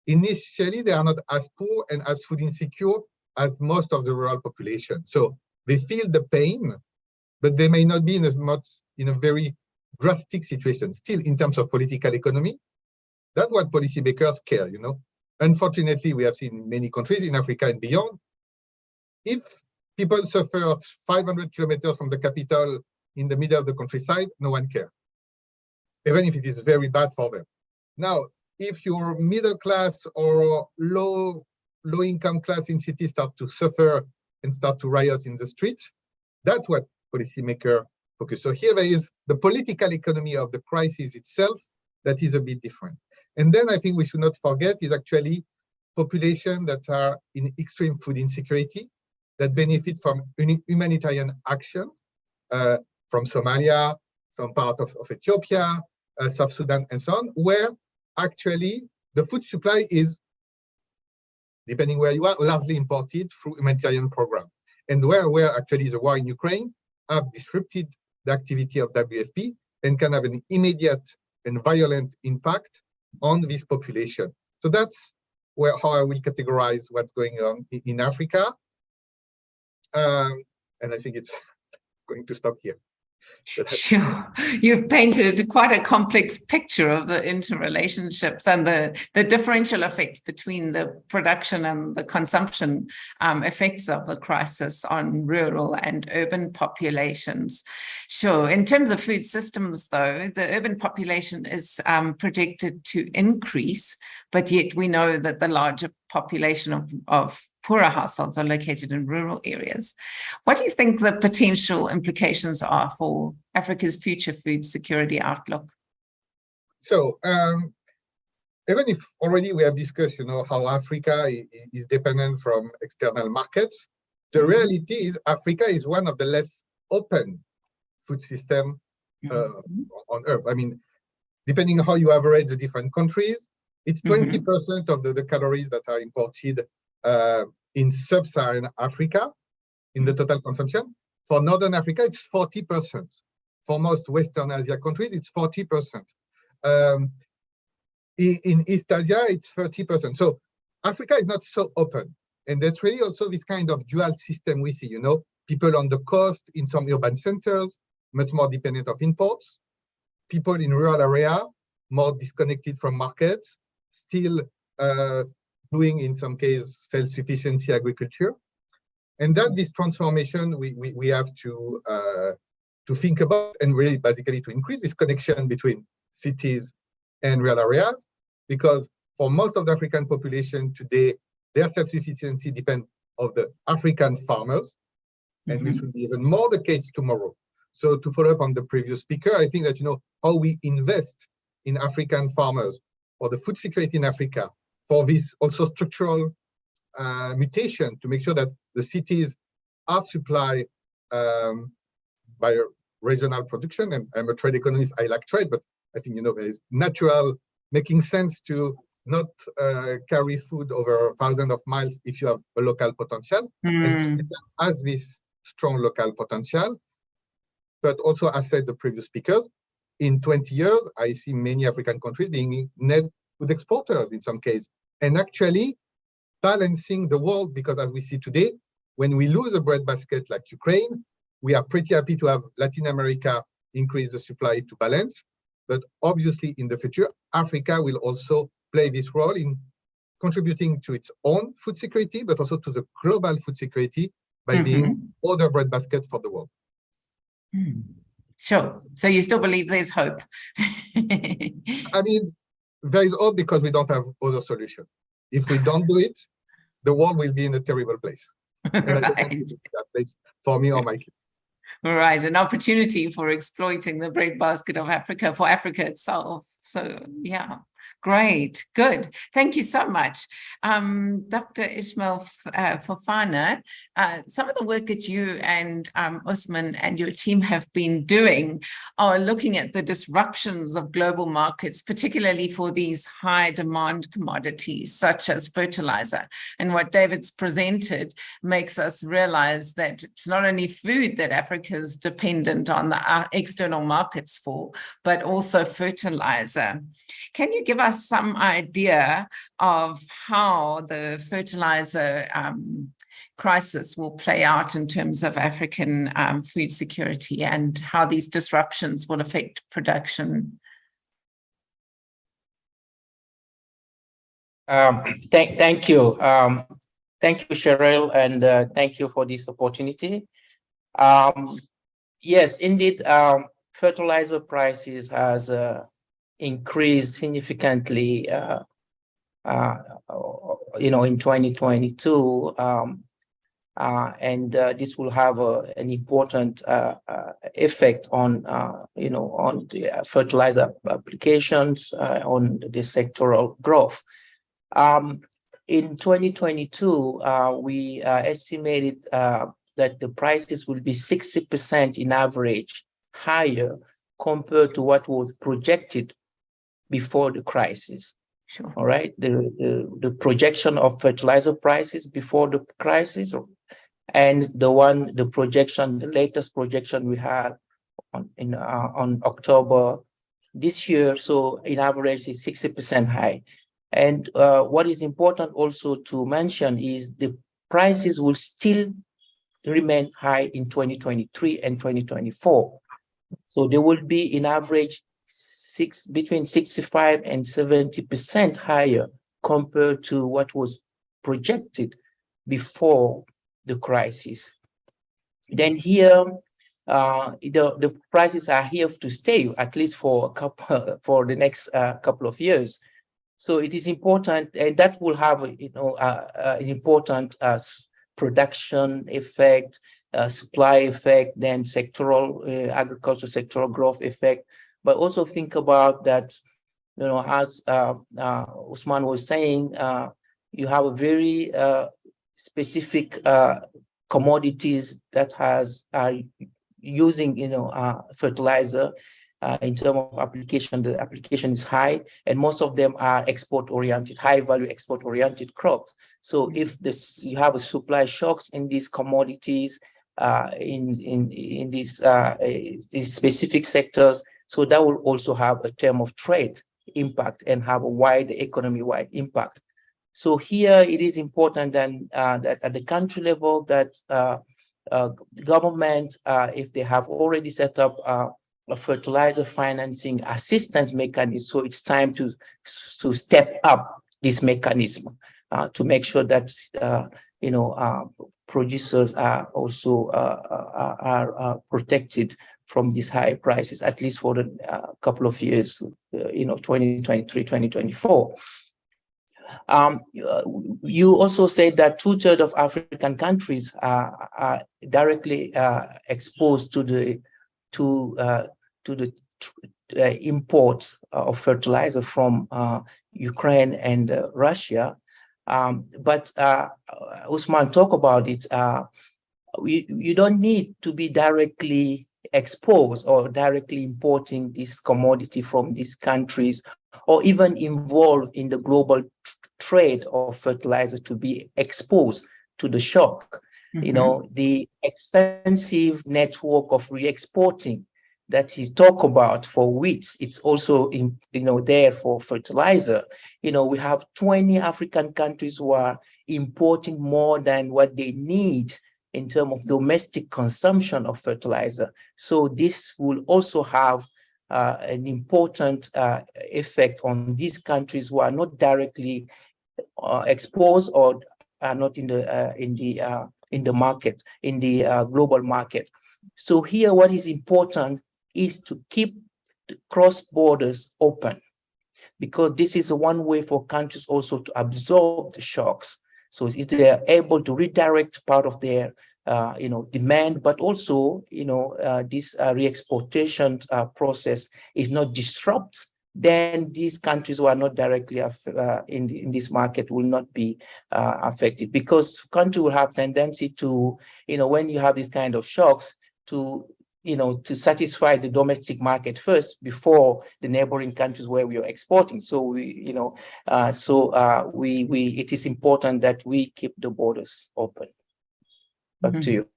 initially they are not as poor and as food insecure as most of the rural population. So they feel the pain, but they may not be in a very drastic situation. Still, in terms of political economy, that's what policymakers care, you know. Unfortunately, we have seen in many countries in Africa and beyond, if people suffer 500 kilometers from the capital in the middle of the countryside, no one cares, even if it is very bad for them. Now, if your middle class or low income class in cities start to suffer and start to riot in the streets, that's what policymakers focus. So here there is the political economy of the crisis itself that is a bit different. And then I think we should not forget is actually populations that are in extreme food insecurity that benefit from humanitarian action from Somalia, some part of Ethiopia, South Sudan, and so on, where actually the food supply is, depending where you are, largely imported through humanitarian program. And where actually the war in Ukraine have disrupted the activity of WFP and can have an immediate and violent impact on this population. So that's how I will categorize what's going on in Africa. And I think it's going to stop here. Sure. You've painted quite a complex picture of the interrelationships and the differential effects between the production and the consumption effects of the crisis on rural and urban populations. Sure. In terms of food systems, though, the urban population is projected to increase, but yet we know that the larger population of poorer households are located in rural areas. What do you think the potential implications are for Africa's future food security outlook? So, even if already we have discussed, you know, how Africa is dependent from external markets, the reality is Africa is one of the less open food systems on Earth. I mean, depending on how you average the different countries, it's 20% of the calories that are imported in sub-Saharan Africa in the total consumption. For Northern Africa, it's 40%. For most Western Asia countries, it's 40%. In East Asia, it's 30%. So Africa is not so open. And that's really also this kind of dual system we see, you know, people on the coast in some urban centers, much more dependent of imports, people in rural area, more disconnected from markets, still doing, in some cases, self-sufficiency agriculture. And that this transformation we have to think about, and really basically to increase this connection between cities and rural areas, because for most of the African population today, their self-sufficiency depends on the African farmers, and this will be even more the case tomorrow. So to follow up on the previous speaker, I think that, you know, how we invest in African farmers for the food security in Africa, for this also structural mutation to make sure that the cities are supplied by regional production. And I'm a trade economist, I like trade, but I think, you know, there is natural making sense to not carry food over thousands of miles if you have a local potential. And Africa has this strong local potential. But also, as said the previous speakers, in 20 years, I see many African countries being net food exporters in some cases, and actually balancing the world, because as we see today, when we lose a breadbasket like Ukraine, we are pretty happy to have Latin America increase the supply to balance. But obviously, in the future, Africa will also play this role in contributing to its own food security, but also to the global food security by being other breadbasket for the world. Sure. So you still believe there's hope? I mean, there is hope because we don't have other solution. If we don't do it, the world will be in a terrible place. And I don't want to be in that place for me or my kids. Right, an opportunity for exploiting the breadbasket of Africa for Africa itself. So, yeah, great, good. Thank you so much. Dr. Ismail Fofana, some of the work that you and Usman and your team have been doing are looking at the disruptions of global markets, particularly for these high demand commodities such as fertilizer. And what David's presented makes us realize that it's not only food that Africa is dependent on the external markets for, but also fertilizer. Can you give us some idea of how the fertilizer crisis will play out in terms of African food security and how these disruptions will affect production? Thank you. Thank you, Cheryl, and thank you for this opportunity. Yes, indeed, fertilizer prices has increased significantly, in 2022, and this will have an important effect on, on the fertilizer applications, on the sectoral growth. In 2022, we estimated that the prices will be 60% in average higher compared to what was projected before the crisis. Sure. All right, the projection of fertilizer prices before the crisis, and the latest projection we had on October this year. So in average, is 60% high. And what is important also to mention is the prices will still remain high in 2023 and 2024. So they will be in average between 65 and 70% higher compared to what was projected before the crisis. Then here, the prices are here to stay, at least for the next couple of years. So it is important, and that will have an important production effect, supply effect, then sectoral agriculture sectoral growth effect. But also think about that, as Usman was saying, you have a very specific commodities that are using, fertilizer. In terms of application, the application is high, and most of them are export-oriented, high-value export-oriented crops. So if you have a supply shocks in these commodities, in these specific sectors, so that will also have a term of trade impact and have a wide economy-wide impact. So here it is important then that at the country level that the government, if they have already set up a fertilizer financing assistance mechanism, so it's time to step up this mechanism to make sure that producers are also are protected from these high prices, at least for the couple of years, 2023, 2024. You also said that 2/3 of African countries are directly exposed to the imports of fertilizer from Ukraine and Russia. But Usman talked about it. You don't need to be directly exposed or directly importing this commodity from these countries, or even involved in the global trade of fertilizer to be exposed to the shock. Mm-hmm. The extensive network of re-exporting that he talked about for wheat, it's also there for fertilizer. We have 20 African countries who are importing more than what they need in terms of domestic consumption of fertilizer. So this will also have an important effect on these countries who are not directly exposed or are not in the market, in the global market. So here, what is important is to keep the cross borders open, because this is one way for countries also to absorb the shocks. So if they are able to redirect part of their demand, but also this re-exportation process is not disrupted then these countries who are not directly in this market will not be affected, because country will have tendency to, when you have these kind of shocks, to satisfy the domestic market first before the neighboring countries where we are exporting. So it is important that we keep the borders open. Back to you.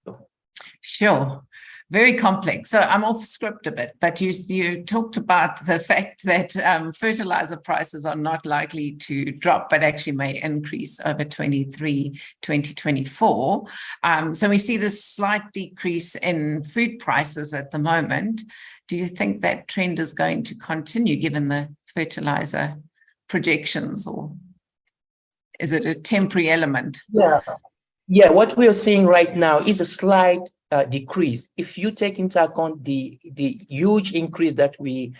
Sure. Very complex. So I'm off script a bit, but you talked about the fact that fertilizer prices are not likely to drop, but actually may increase over 2024. So we see this slight decrease in food prices at the moment. Do you think that trend is going to continue given the fertilizer projections, or is it a temporary element? Yeah, what we are seeing right now is a slight decrease. If you take into account the huge increase that we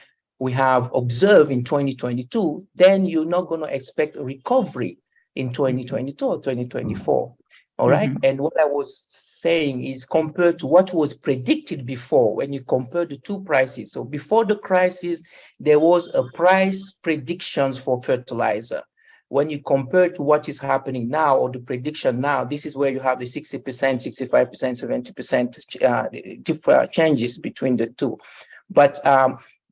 have observed in 2022, then you're not going to expect a recovery in 2022 or 2024. All right. And what I was saying is, compared to what was predicted before, when you compare the two prices. So before the crisis, there was a price predictions for fertilizer. When you compare to what is happening now, or the prediction now, this is where you have the 60%, 65%, 70% different changes between the two. But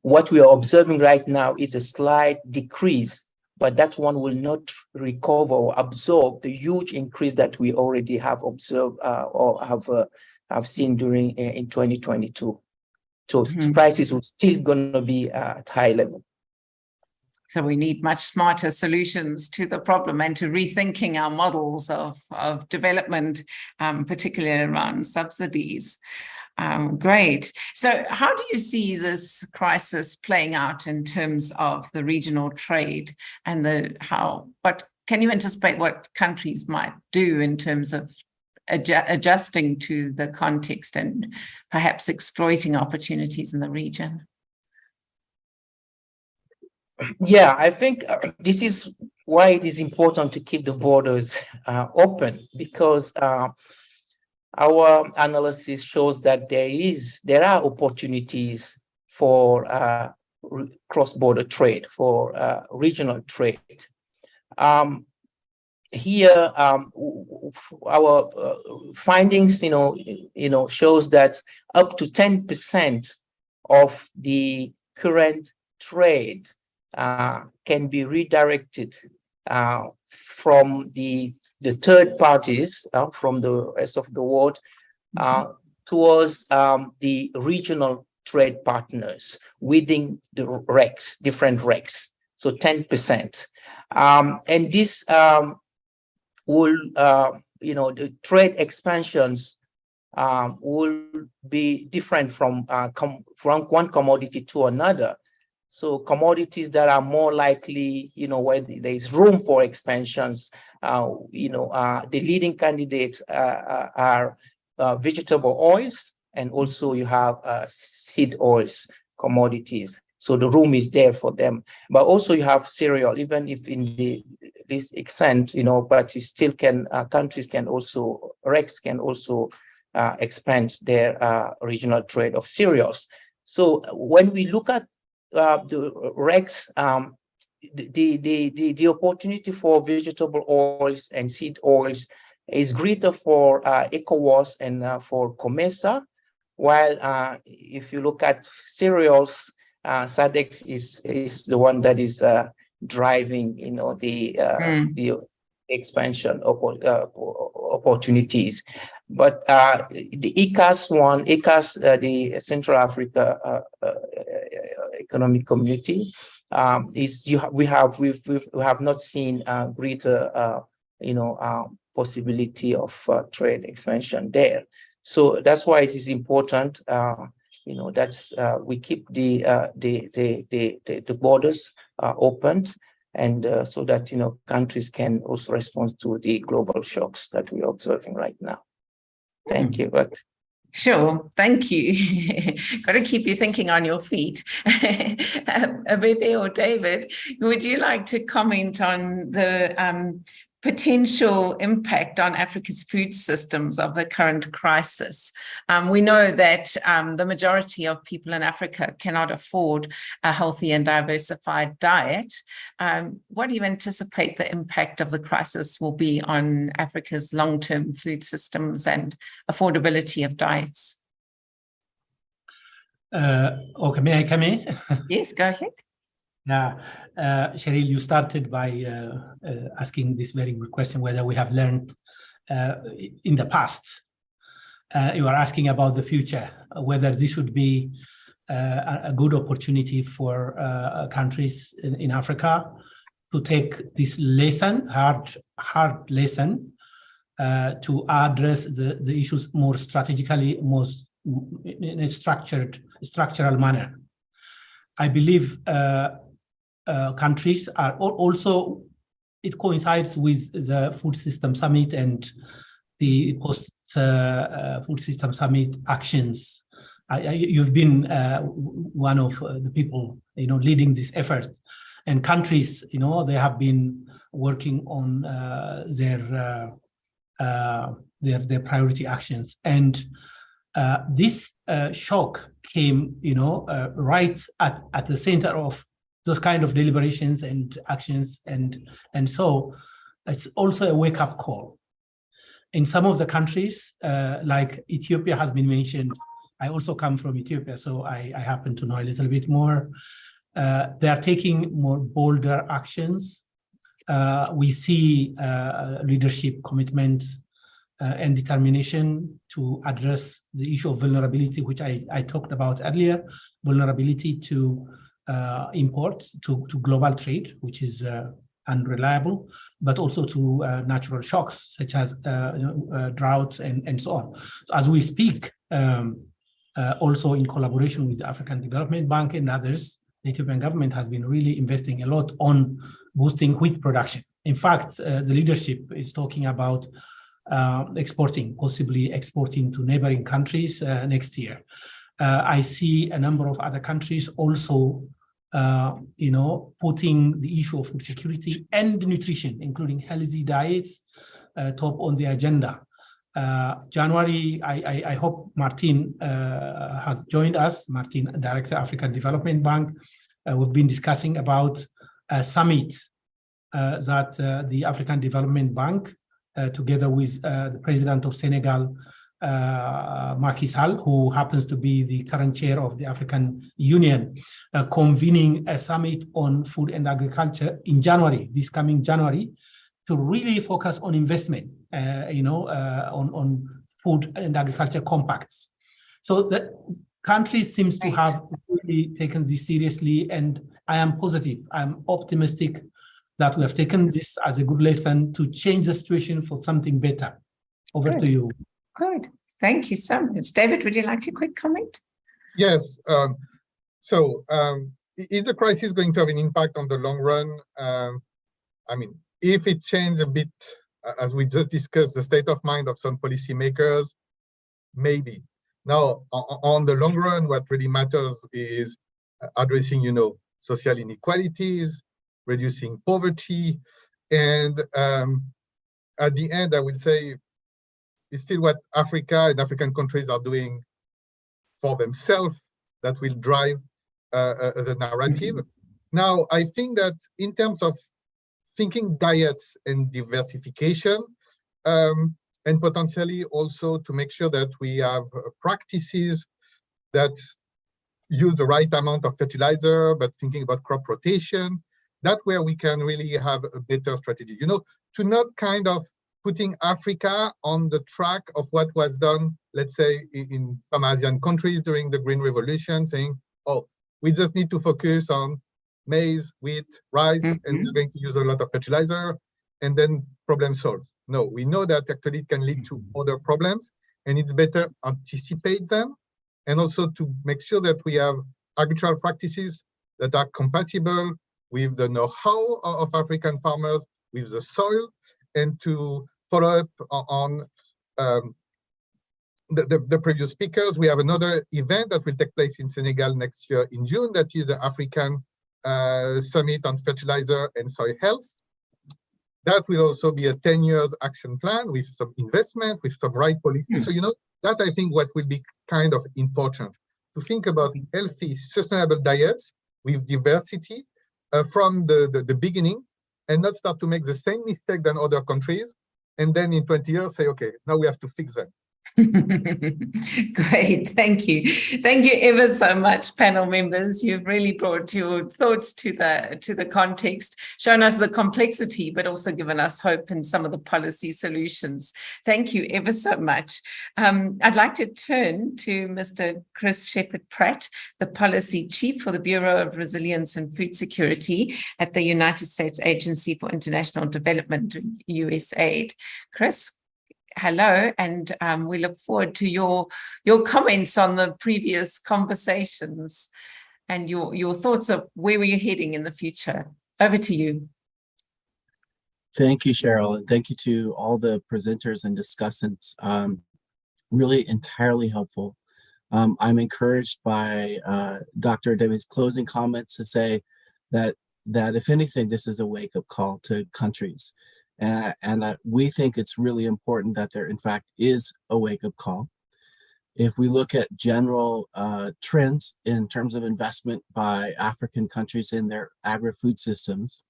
what we are observing right now is a slight decrease, but that one will not recover or absorb the huge increase that we already have observed or have seen during in 2022. So prices will still going to be at high level. So we need much smarter solutions to the problem, and to rethinking our models of development, particularly around subsidies. Great. So how do you see this crisis playing out in terms of the regional trade, and what can you anticipate what countries might do in terms of adjusting to the context and perhaps exploiting opportunities in the region? Yeah, I think this is why it is important to keep the borders open, because our analysis shows that there are opportunities for cross-border trade, for regional trade. Here, our findings, shows that up to 10% of the current trade can be redirected from the third parties, from the rest of the world, towards the regional trade partners within the RECs, different RECs. So 10%, and this will, the trade expansions will be different from one commodity to another. So commodities that are more likely, where there is room for expansions, the leading candidates are vegetable oils, and also you have seed oils commodities. So the room is there for them. But also you have cereal, even if in this extent, but you still can, countries can also, RECs can also expand their regional trade of cereals. So when we look at the RECs, the opportunity for vegetable oils and seed oils is greater for ECOWAS and for COMESA, while if you look at cereals, SADC is the one that is driving, the expansion opportunities. But the ECAS, the Central Africa Economic Community, we have not seen greater possibility of trade expansion there. So that's why it is important, that we keep the borders open, and so that countries can also respond to the global shocks that we're observing right now. Thank you. Sure, thank you. Got to keep you thinking on your feet. Abebe or David, would you like to comment on the potential impact on Africa's food systems of the current crisis. We know that the majority of people in Africa cannot afford a healthy and diversified diet. What do you anticipate the impact of the crisis will be on Africa's long-term food systems and affordability of diets? Okay, may I come in? Yes, go ahead. Yeah, Cheryl, you started by asking this very good question, whether we have learned in the past. You are asking about the future, whether this would be a good opportunity for countries in Africa to take this lesson, hard lesson, to address the issues more strategically, in a structural manner. I believe countries are also, it coincides with the Food System Summit and the post Food System Summit actions. You've been one of the people, leading this effort, and countries, they have been working on their priority actions, and this shock came, right at the center of those kind of deliberations and actions, and so it's also a wake-up call. In some of the countries, like Ethiopia has been mentioned, I also come from Ethiopia, so I happen to know a little bit more. They are taking more bolder actions. We see leadership commitment and determination to address the issue of vulnerability, which I talked about earlier, vulnerability to imports, to global trade, which is unreliable, but also to natural shocks such as droughts and so on. So as we speak, also in collaboration with the African Development Bank and others, the Ethiopian government has been really investing a lot on boosting wheat production. In fact, the leadership is talking about possibly exporting to neighboring countries next year. I see a number of other countries also, putting the issue of food security and nutrition, including healthy diets, top on the agenda. January, I hope Martin has joined us. Martin, Director, African Development Bank. We've been discussing about a summit that the African Development Bank, together with the President of Senegal, Macky Sall, who happens to be the current chair of the African Union, convening a summit on food and agriculture in January, this coming January, to really focus on investment, on food and agriculture compacts. So the country seems to have really taken this seriously, and I am positive, I'm optimistic that we have taken this as a good lesson to change the situation for something better. Over to you. Good. Thank you so much. David, would you like a quick comment? Yes. Is the crisis going to have an impact on the long run? If it changes a bit, as we just discussed, the state of mind of some policymakers, maybe. Now, on the long run, what really matters is addressing, social inequalities, reducing poverty, and at the end, I will say, it's still what Africa and African countries are doing for themselves that will drive the narrative. Now, I think that in terms of thinking diets and diversification, and potentially also to make sure that we have practices that use the right amount of fertilizer, but thinking about crop rotation, that's where we can really have a better strategy. To not kind of putting Africa on the track of what was done, let's say, in some Asian countries during the Green Revolution, saying, oh, we just need to focus on maize, wheat, rice, and we're going to use a lot of fertilizer, and then problem solved. No, we know that actually it can lead to other problems, and it's better anticipate them, and also to make sure that we have agricultural practices that are compatible with the know-how of African farmers, with the soil, and to follow up on the previous speakers. We have another event that will take place in Senegal next year in June, that is the African Summit on Fertilizer and Soil Health. that will also be a 10 years action plan with some investment, with some right policy. So, that I think what will be kind of important to think about healthy, sustainable diets with diversity from the beginning, and not start to make the same mistake than other countries. And then in 20 years say, okay, now we have to fix them. Great, thank you. Thank you ever so much, panel members. You've really brought your thoughts to the context, shown us the complexity, but also given us hope in some of the policy solutions. Thank you ever so much. I'd like to turn to Mr. Chris Shepherd-Pratt, the Policy Chief for the Bureau of Resilience and Food Security at the United States Agency for International Development, USAID. Chris? Hello, and we look forward to your comments on the previous conversations and your thoughts of where we're heading in the future. Over to you. Thank you, Cheryl, and thank you to all the presenters and discussants. Really entirely helpful. I'm encouraged by Dr. Debbie's closing comments to say that if anything, this is a wake-up call to countries. And we think it's really important that there, in fact, is a wake-up call. If we look at general trends in terms of investment by African countries in their agri-food systems,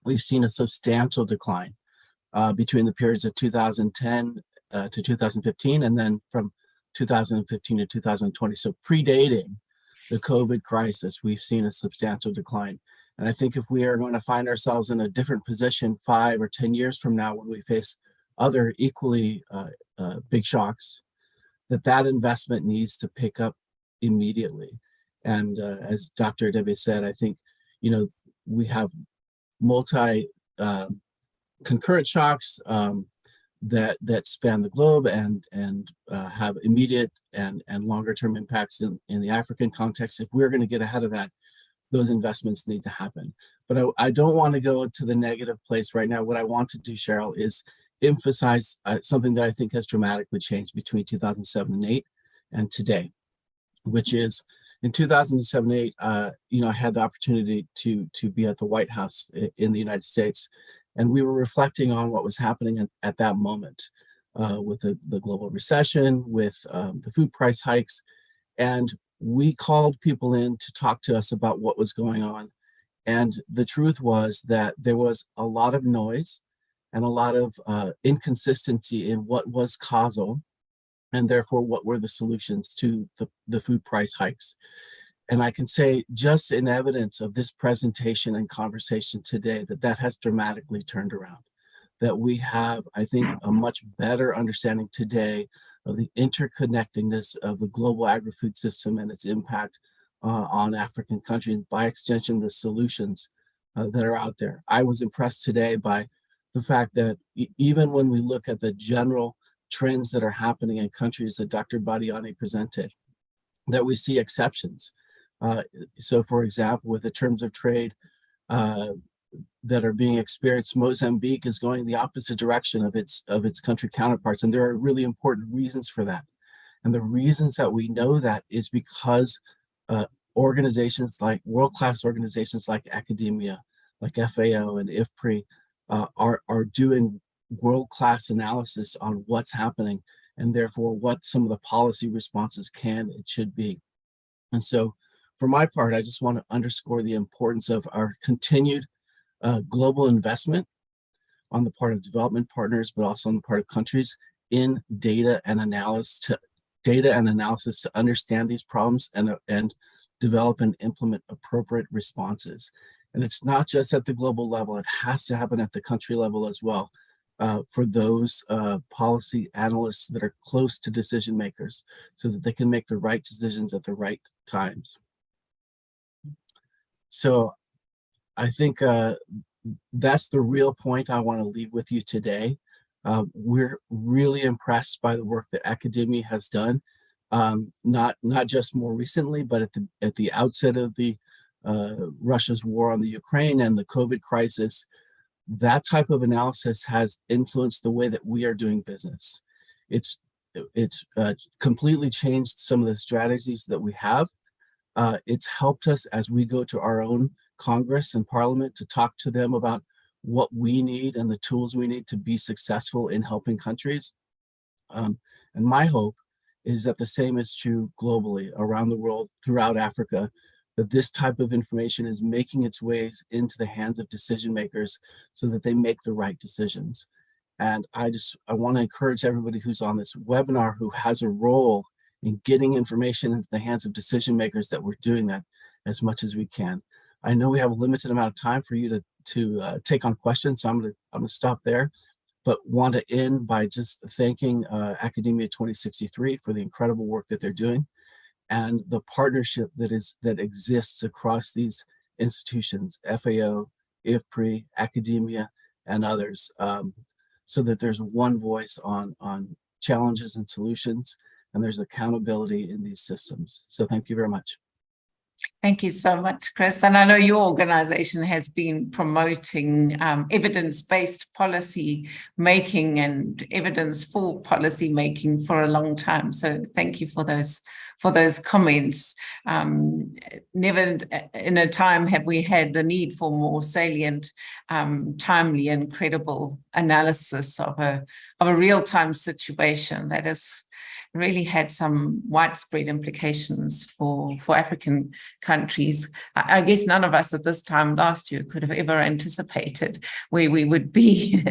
we've seen a substantial decline between the periods of 2010 to 2015, and then from 2015 to 2020. So predating the COVID crisis, we've seen a substantial decline. And I think if we are going to find ourselves in a different position 5 or 10 years from now, when we face other equally big shocks, that investment needs to pick up immediately. And as Dr. Debbie said, I think, we have concurrent shocks that span the globe and have immediate and longer term impacts in the African context. If we're going to get ahead of that, those investments need to happen. But I don't want to go to the negative place right now. What I want to do, Cheryl, is emphasize something that I think has dramatically changed between 2007 and 8 and today, which is in 2007 and 8, I had the opportunity to be at the White House in the United States, and we were reflecting on what was happening at that moment with the global recession, with the food price hikes, and we called people in to talk to us about what was going on. And the truth was that there was a lot of noise and a lot of inconsistency in what was causal, and therefore what were the solutions to the food price hikes. And I can say, just in evidence of this presentation and conversation today, that has dramatically turned around. That we have, I think, a much better understanding today of the interconnectedness of the global agri-food system and its impact on African countries, by extension, the solutions that are out there. I was impressed today by the fact that even when we look at the general trends that are happening in countries that Dr. Badiani presented, that we see exceptions. So for example, with the terms of trade that are being experienced, Mozambique is going the opposite direction of its country counterparts, and there are really important reasons for that. And the reasons that we know that is because organizations like world-class organizations like academia, like FAO and IFPRI, are doing world-class analysis on what's happening, and therefore what some of the policy responses should be. And so for my part, I just want to underscore the importance of our continued global investment on the part of development partners, but also on the part of countries in data and analysis to understand these problems and develop and implement appropriate responses. And it's not just at the global level, it has to happen at the country level as well, for those policy analysts that are close to decision makers, so that they can make the right decisions at the right times. So I think that's the real point I want to leave with you today. We're really impressed by the work that academia has done, not just more recently, but at the outset of the Russia's war on the Ukraine and the COVID crisis. That type of analysis has influenced the way that we are doing business. It's completely changed some of the strategies that we have. It's helped us as we go to our own Congress and Parliament to talk to them about what we need and the tools we need to be successful in helping countries. And my hope is that the same is true globally, around the world, throughout Africa, that this type of information is making its ways into the hands of decision makers so that they make the right decisions. And I want to encourage everybody who's on this webinar who has a role in getting information into the hands of decision makers that we're doing that as much as we can. I know we have a limited amount of time for you to take on questions, so I'm gonna stop there, but want to end by just thanking Academia2063 for the incredible work that they're doing and the partnership that exists across these institutions, FAO, IFPRI, academia, and others, so that there's one voice on challenges and solutions, and there's accountability in these systems. So thank you very much. Thank you so much, Chris. And I know your organization has been promoting evidence-based policy making and evidence for policy making for a long time. So thank you for those comments. Never in a time have we had the need for more salient, timely and credible analysis of a real-time situation that has really had some widespread implications for African countries. I guess none of us at this time last year could have ever anticipated where we would be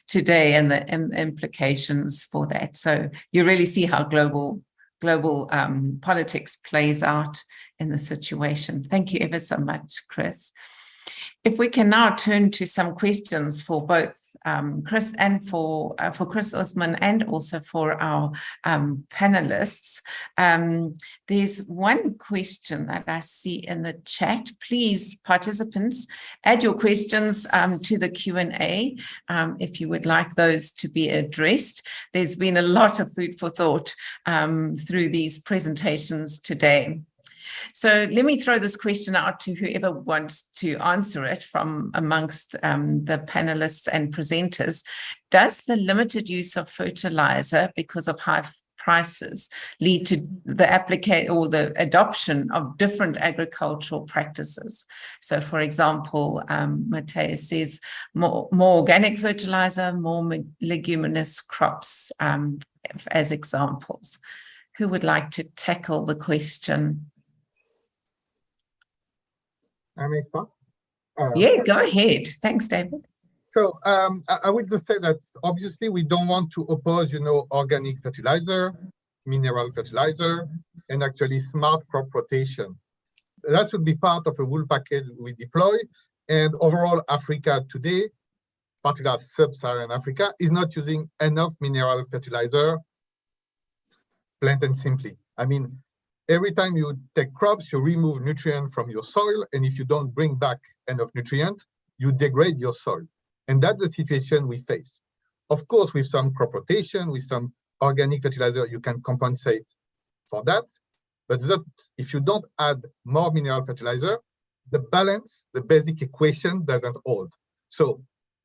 today and the implications for that. So you really see how global politics plays out in the situation. Thank you ever so much, Chris. If we can now turn to some questions for both Chris and for Chris Usman and also for our panelists. There's one question that I see in the chat. Please, participants, add your questions to the Q&A if you would like those to be addressed. There's been a lot of food for thought through these presentations today. So let me throw this question out to whoever wants to answer it from amongst the panelists and presenters. Does the limited use of fertilizer because of high prices lead to the application or the adoption of different agricultural practices? So for example, Mateus says more organic fertilizer, more leguminous crops as examples. Who would like to tackle the question? I may start? Yeah, go ahead. Thanks, David. So I would just say that obviously we don't want to oppose, organic fertilizer, mineral fertilizer, and actually smart crop rotation. That would be part of a whole package we deploy. And overall, Africa today, particularly sub-Saharan Africa, is not using enough mineral fertilizer, plain and simply. I mean, every time you take crops, you remove nutrient from your soil, and if you don't bring back enough nutrient, you degrade your soil. And that's the situation we face. Of course, with some crop rotation, with some organic fertilizer, you can compensate for that. But if you don't add more mineral fertilizer, the balance, the basic equation doesn't hold. So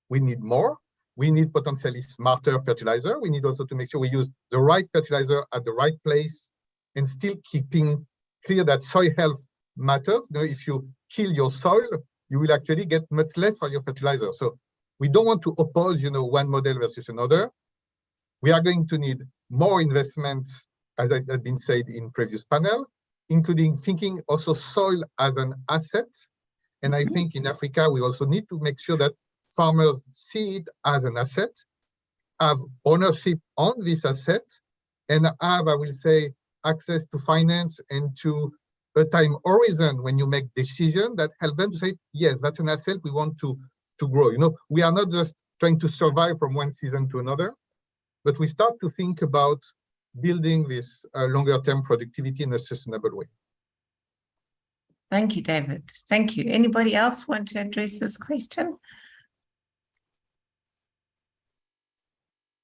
we need more. We need potentially smarter fertilizer. We need also to make sure we use the right fertilizer at the right place, and still keeping clear that soil health matters. If you kill your soil, you will actually get much less for your fertilizer. So we don't want to oppose, one model versus another. We are going to need more investment, as had been said in previous panel, including thinking also soil as an asset. And I think in Africa, we also need to make sure that farmers see it as an asset, have ownership on this asset, and have, I will say, access to finance and to a time horizon when you make decisions that help them to say, yes, that's an asset we want to grow. We are not just trying to survive from one season to another, but we start to think about building this longer term productivity in a sustainable way. Thank you, David. Thank you. Anybody else want to address this question?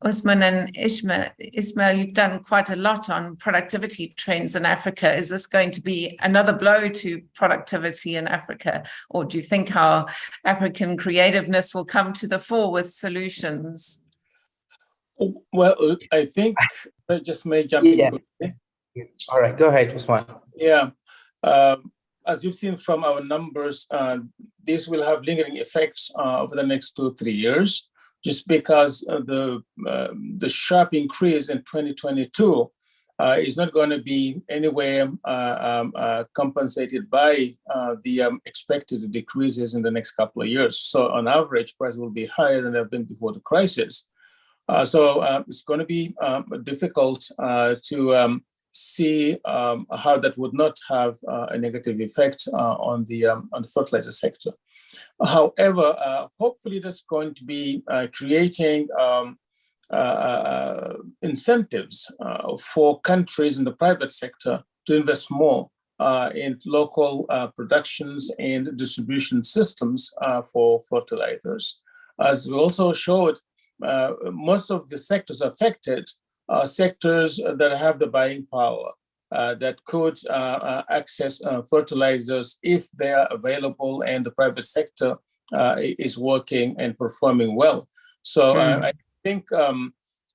Usman and Ismail, you've done quite a lot on productivity trends in Africa. Is this going to be another blow to productivity in Africa? Or do you think our African creativeness will come to the fore with solutions? Well, I think I just may jump in quickly. All right, go ahead, Usman. Yeah. as you've seen from our numbers, this will have lingering effects over the next 2 or 3 years, just because the sharp increase in 2022 is not going to be anywhere compensated by the expected decreases in the next couple of years. So on average, prices will be higher than they've been before the crisis. So it's going to be difficult to see how that would not have a negative effect on the fertilizer sector. However, hopefully that's going to be creating incentives for countries in the private sector to invest more in local productions and distribution systems for fertilizers. As we also showed, most of the sectors affected are sectors that have the buying power, that could access fertilizers if they are available and the private sector is working and performing well. So I think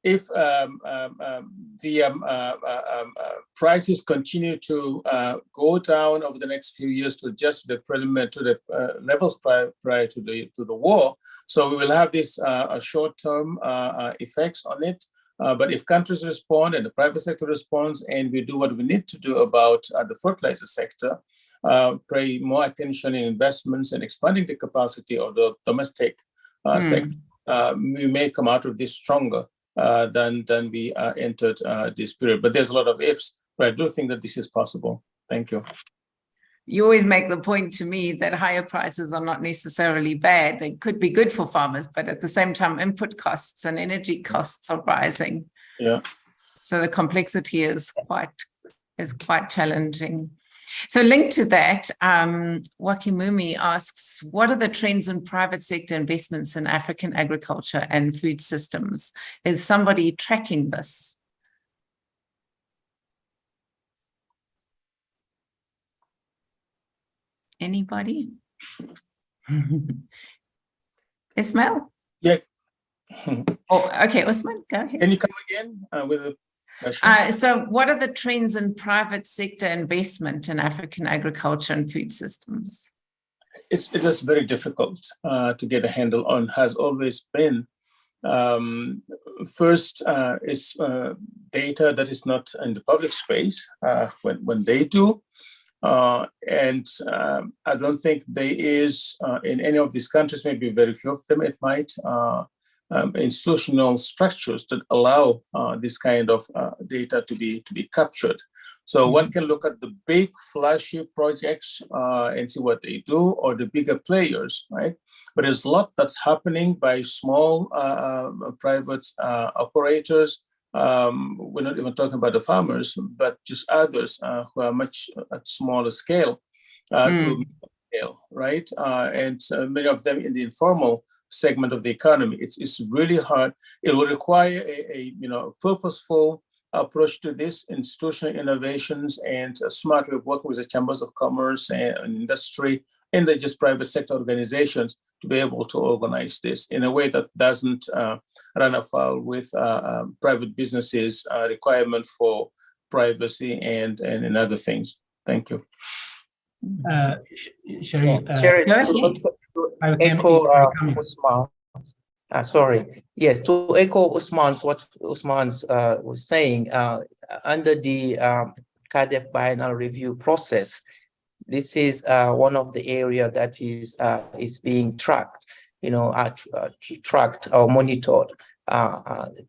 if the prices continue to go down over the next few years to adjust to the levels prior to the war, so we will have this short-term effects on it. But if countries respond and the private sector responds, and we do what we need to do about the fertilizer sector, pay more attention in investments and expanding the capacity of the domestic sector, we may come out of this stronger than we entered this period. But there's a lot of ifs, but I do think that this is possible. Thank you. You always make the point to me that higher prices are not necessarily bad. They could be good for farmers, but at the same time, input costs and energy costs are rising. Yeah. So the complexity is quite challenging. So linked to that, Wakimumi asks, what are the trends in private sector investments in African agriculture and food systems? Is somebody tracking this? Anybody? Ismail? Yeah. Oh, okay, Usman, go ahead. Can you come again with a question? So what are the trends in private sector investment in African agriculture and food systems? It is very difficult to get a handle on, has always been. First is data that is not in the public space when they do. And I don't think there is in any of these countries, maybe very few of them, it might, institutional structures that allow this kind of data to be captured. So one can look at the big flashy projects and see what they do, or the bigger players, right? But there's a lot that's happening by small private operators. We're not even talking about the farmers, but just others who are much at smaller scale to scale, right? And many of them in the informal segment of the economy. It's really hard. It will require a purposeful approach to this, institutional innovations, and a smart way of working with the chambers of commerce and industry and the just private sector organizations to be able to organize this in a way that doesn't run afoul with private businesses' requirement for privacy and other things. Thank you. Sherry, to echo Usman. Sorry. Yes, to echo what Usman's was saying, under the CADEF biennial review process, this is one of the areas that is being tracked, tracked or monitored,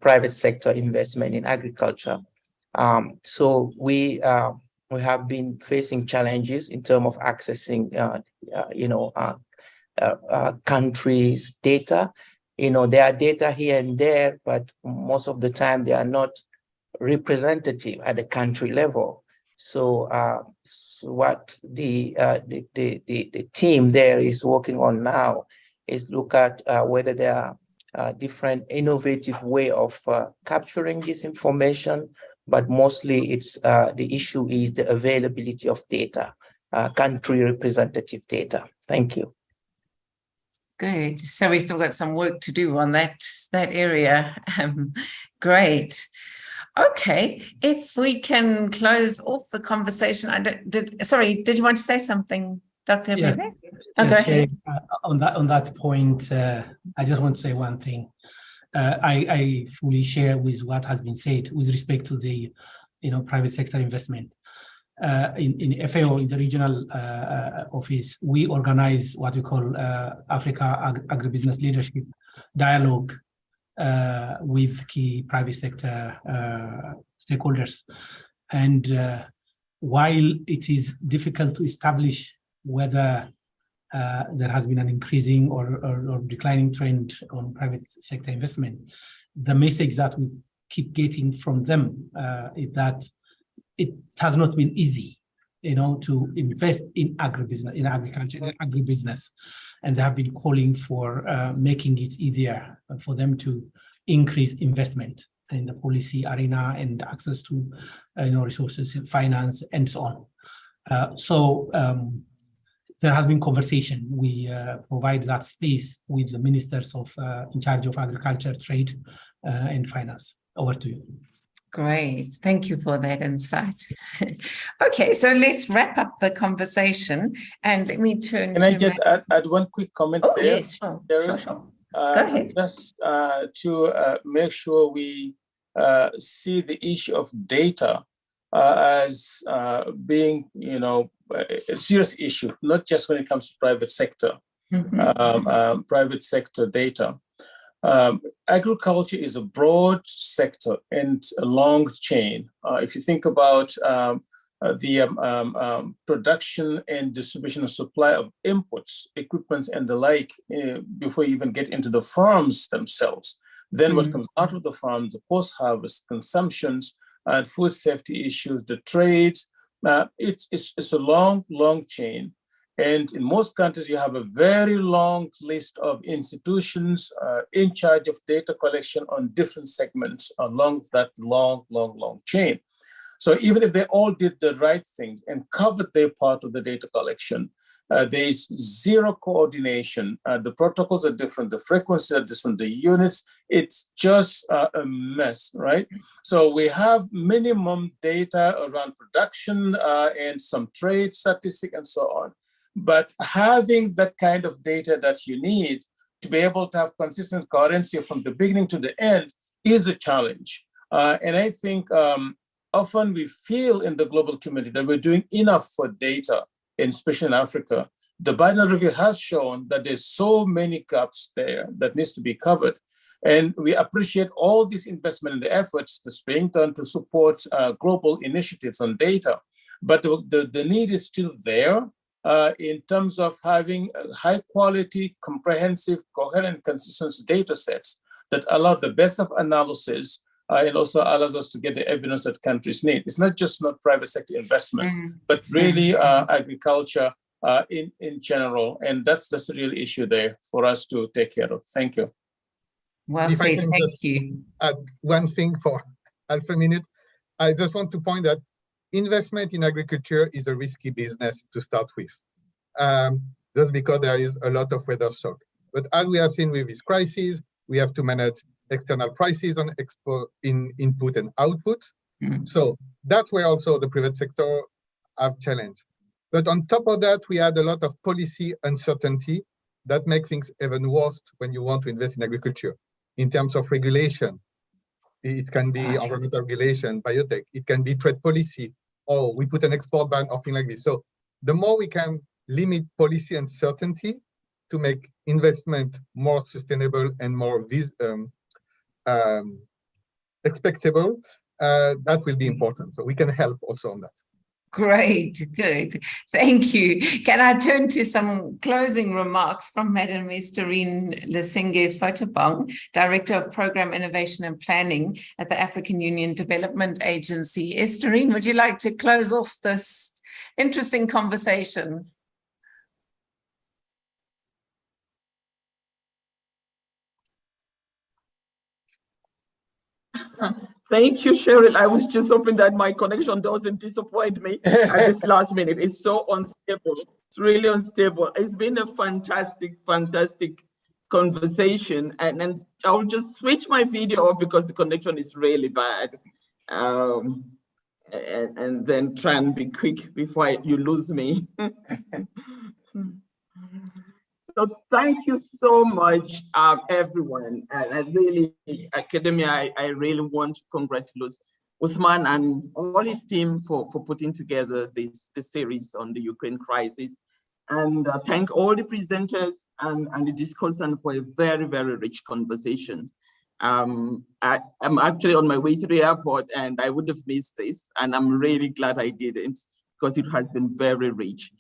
private sector investment in agriculture. So we have been facing challenges in terms of accessing, countries' data. There are data here and there, but most of the time they are not representative at the country level. So, what the team there is working on now is look at whether there are different innovative way of capturing this information, but mostly it's the issue is the availability of data, country representative data. Thank you. Good. So we still got some work to do on that area. Great. Okay, if we can close off the conversation. Sorry, did you want to say something, Dr. Yeah. Pepe? Yes, Okay. on that point, I just want to say one thing. I fully share with what has been said with respect to the, private sector investment. In FAO, in the regional office, we organize what we call Africa Agribusiness Leadership Dialogue with key private sector stakeholders. And while it is difficult to establish whether there has been an increasing or declining trend on private sector investment, the message that we keep getting from them is that it has not been easy, to invest in agribusiness, in agriculture, in agribusiness, and they have been calling for making it easier for them to increase investment in the policy arena and access to, resources, finance, and so on. So there has been conversation. We provide that space with the ministers in charge of agriculture, trade, and finance. Over to you. Great. Thank you for that insight. Okay, so let's wrap up the conversation and let me turn Can I just add one quick comment there? Yes, sure. Sure. Go ahead. Just to make sure we see the issue of data as being, a serious issue, not just when it comes to private sector, private sector data. Agriculture is a broad sector and a long chain. If you think about the production and distribution and supply of inputs, equipments, and the like, before you even get into the farms themselves, then what comes out of the farms, the post-harvest consumptions, and food safety issues, the trade, it's a long chain. And in most countries, you have a very long list of institutions in charge of data collection on different segments along that long chain. So even if they all did the right things and covered their part of the data collection, there's zero coordination. The protocols are different, the frequencies are different, the units, it's just a mess, right? So we have minimum data around production and some trade statistic and so on. But having that kind of data that you need to be able to have consistent coherency from the beginning to the end is a challenge. And I think often we feel in the global community that we're doing enough for data, and especially in Africa. The Biden Review has shown that there's so many gaps there that needs to be covered. And we appreciate all this investment and the efforts that's being done to support global initiatives on data. But the need is still there. In terms of having high quality, comprehensive, coherent, consistent data sets that allow the best of analysis and also allows us to get the evidence that countries need. It's not just private sector investment, but really agriculture in general. And that's the real issue there for us to take care of. Thank you. Well said, thank you. Add one thing for half a minute. I just want to point that investment in agriculture is a risky business to start with, just because there is a lot of weather shock. But as we have seen with this crisis, we have to manage external prices on input and output. So that's where also the private sector have challenged. But on top of that, we had a lot of policy uncertainty that make things even worse when you want to invest in agriculture in terms of regulation. It can be environmental regulation, biotech, it can be trade policy, or we put an export ban or things like this. So the more we can limit policy uncertainty to make investment more sustainable and more expectable, that will be important. So we can help also on that. Great, good. Thank you. Can I turn to some closing remarks from Madam Estorine Lesinge-Fotobong, Director of Program Innovation and Planning at the African Union Development Agency. Estorine, would you like to close off this interesting conversation? Thank you, Cheryl. I was just hoping that my connection doesn't disappoint me at this last minute. It's so unstable. It's really unstable. It's been a fantastic conversation. And I'll just switch my video off because the connection is really bad. and then try and be quick before you lose me. So thank you so much, everyone. And I really, Academia, I really want to congratulate Usman and all his team for putting together this series on the Ukraine crisis. And thank all the presenters and the discussants for a very, very rich conversation. I'm actually on my way to the airport and I would have missed this. And I'm really glad I didn't, because it has been very rich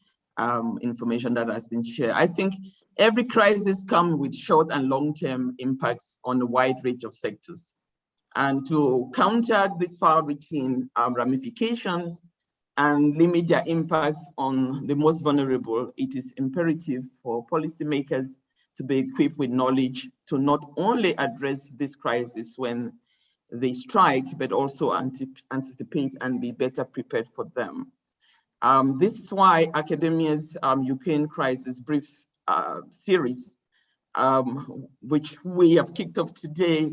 information that has been shared. I think every crisis comes with short and long-term impacts on a wide range of sectors. And to counter these far-reaching ramifications and limit their impacts on the most vulnerable, it is imperative for policymakers to be equipped with knowledge to not only address this crisis when they strike, but also anticipate and be better prepared for them. This is why Academia's Ukraine Crisis Brief series, which we have kicked off today,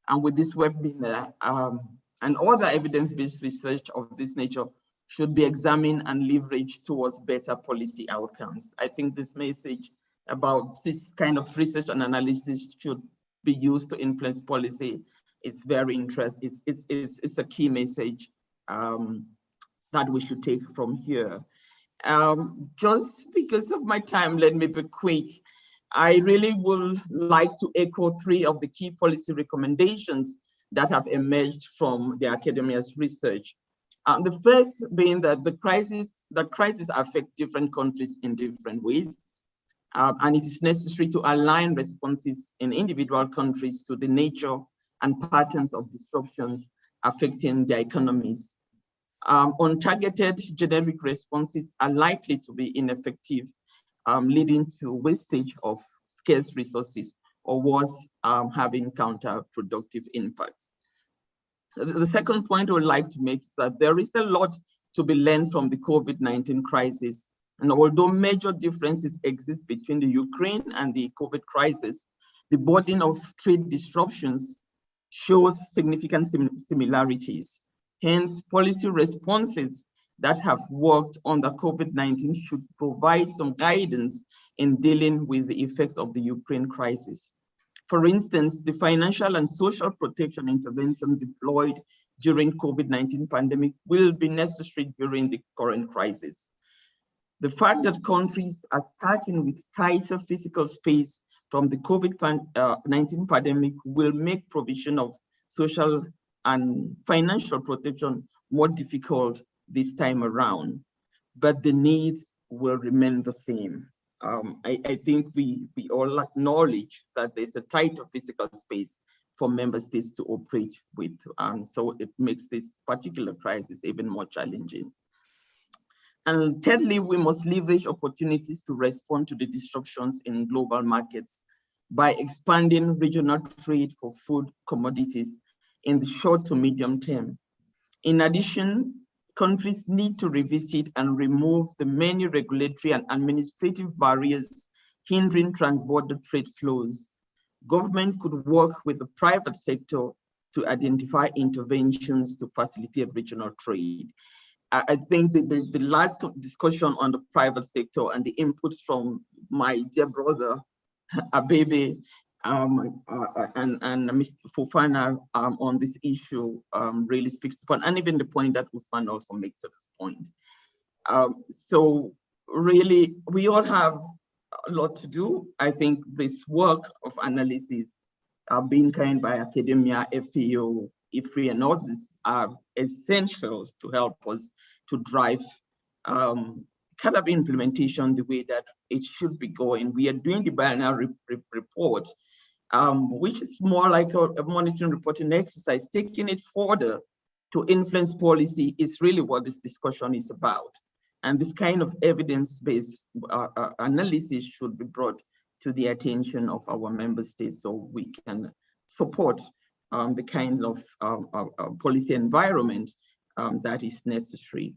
and with this webinar and other evidence-based research of this nature should be examined and leveraged towards better policy outcomes. I think this message about this kind of research and analysis should be used to influence policy. It's very interesting. It's a key message that we should take from here. Just because of my time, let me be quick. I really would like to echo 3 of the key policy recommendations that have emerged from the Academia's research. The first being that the crisis affects different countries in different ways. And it is necessary to align responses in individual countries to the nature and patterns of disruptions affecting their economies. Untargeted generic responses are likely to be ineffective, leading to wastage of scarce resources, or worse, having counterproductive impacts. The second point I would like to make is that there is a lot to be learned from the COVID-19 crisis. And although major differences exist between the Ukraine and the COVID crisis, the burden of trade disruptions shows significant similarities. Hence, policy responses that have worked on the COVID-19 should provide some guidance in dealing with the effects of the Ukraine crisis. For instance, the financial and social protection intervention deployed during COVID-19 pandemic will be necessary during the current crisis. The fact that countries are starting with tighter physical space from the COVID-19 pandemic will make provision of social and financial protection more difficult this time around, but the need will remain the same. I think we all acknowledge that there's a tighter physical space for member states to operate with, so it makes this particular crisis even more challenging. And thirdly, we must leverage opportunities to respond to the disruptions in global markets by expanding regional trade for food commodities in the short to medium term. In addition, countries need to revisit and remove the many regulatory and administrative barriers hindering transborder trade flows. Government could work with the private sector to identify interventions to facilitate regional trade. I think the last discussion on the private sector and the inputs from my dear brother, Abebe, and Mr. Fofana on this issue really speaks to the point, and even the point that Usman also makes at this point. So really, we all have a lot to do. I think this work of analysis being carried by academia, FAO, IFRI, and others are essential to help us to drive kind of implementation the way that it should be going. We are doing the biennial report, which is more like a monitoring reporting exercise. Taking it further to influence policy is really what this discussion is about. And this kind of evidence-based analysis should be brought to the attention of our member states so we can support the kind of policy environment that is necessary.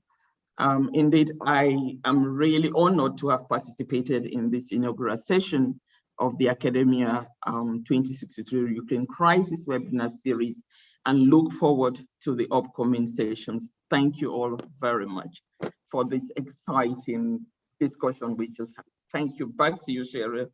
Indeed, I am really honored to have participated in this inaugural session of the Academia 2063 Ukraine Crisis webinar series. and look forward to the upcoming sessions. Thank you all very much for this exciting discussion we just had. Thank you. Back to you, Cheryl.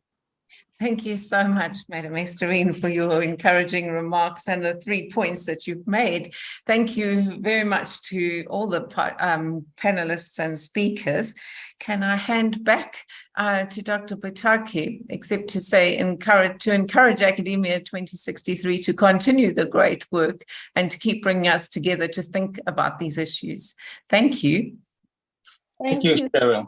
Thank you so much, Madam Esterine, for your encouraging remarks and the 3 points that you've made. Thank you very much to all the panelists and speakers. Can I hand back to Dr. Butaki, except to say encourage Academia 2063 to continue the great work and to keep bringing us together to think about these issues. Thank you. Thank you, Cheryl.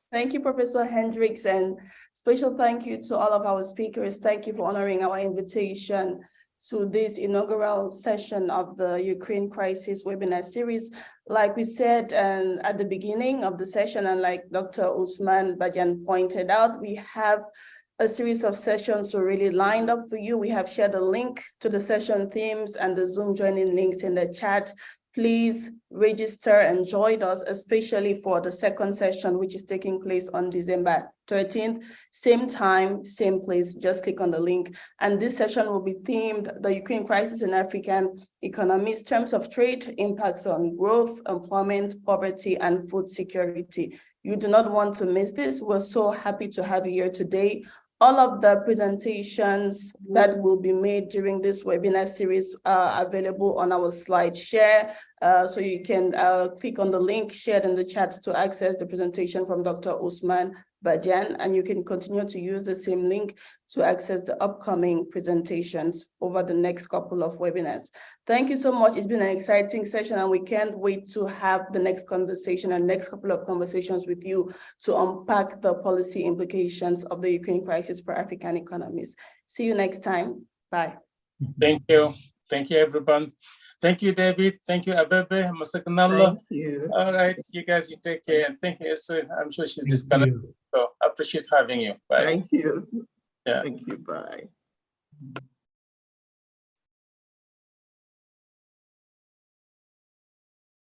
Thank you, Professor Hendricks, and special thank you to all of our speakers. Thank you for honoring our invitation to this inaugural session of the Ukraine Crisis webinar series. Like we said at the beginning of the session, and like Dr. Usman Bajan pointed out, we have a series of sessions already lined up for you. We have shared a link to the session themes and the Zoom joining links in the chat. Please register and join us, especially for the second session, which is taking place on December 13th. Same time, same place, just click on the link. And this session will be themed, the Ukraine crisis in African economies, terms of trade, impacts on growth, employment, poverty, and food security. You do not want to miss this. We're so happy to have you here today. All of the presentations that will be made during this webinar series are available on our slide share. So you can click on the link shared in the chat to access the presentation from Dr. Usman Bajan, and you can continue to use the same link to access the upcoming presentations over the next couple of webinars. Thank you so much. It's been an exciting session, and we can't wait to have the next conversation and next couple of conversations with you to unpack the policy implications of the Ukraine crisis for African economies. See you next time. Bye. Thank you. Thank you, everyone. Thank you, David. Thank you, Abebe. Thank you. All right, you guys, you take care. And thank you, Esther. I'm sure she's disconnected. So I appreciate having you. Bye. Thank you. Yeah. Thank you. Bye.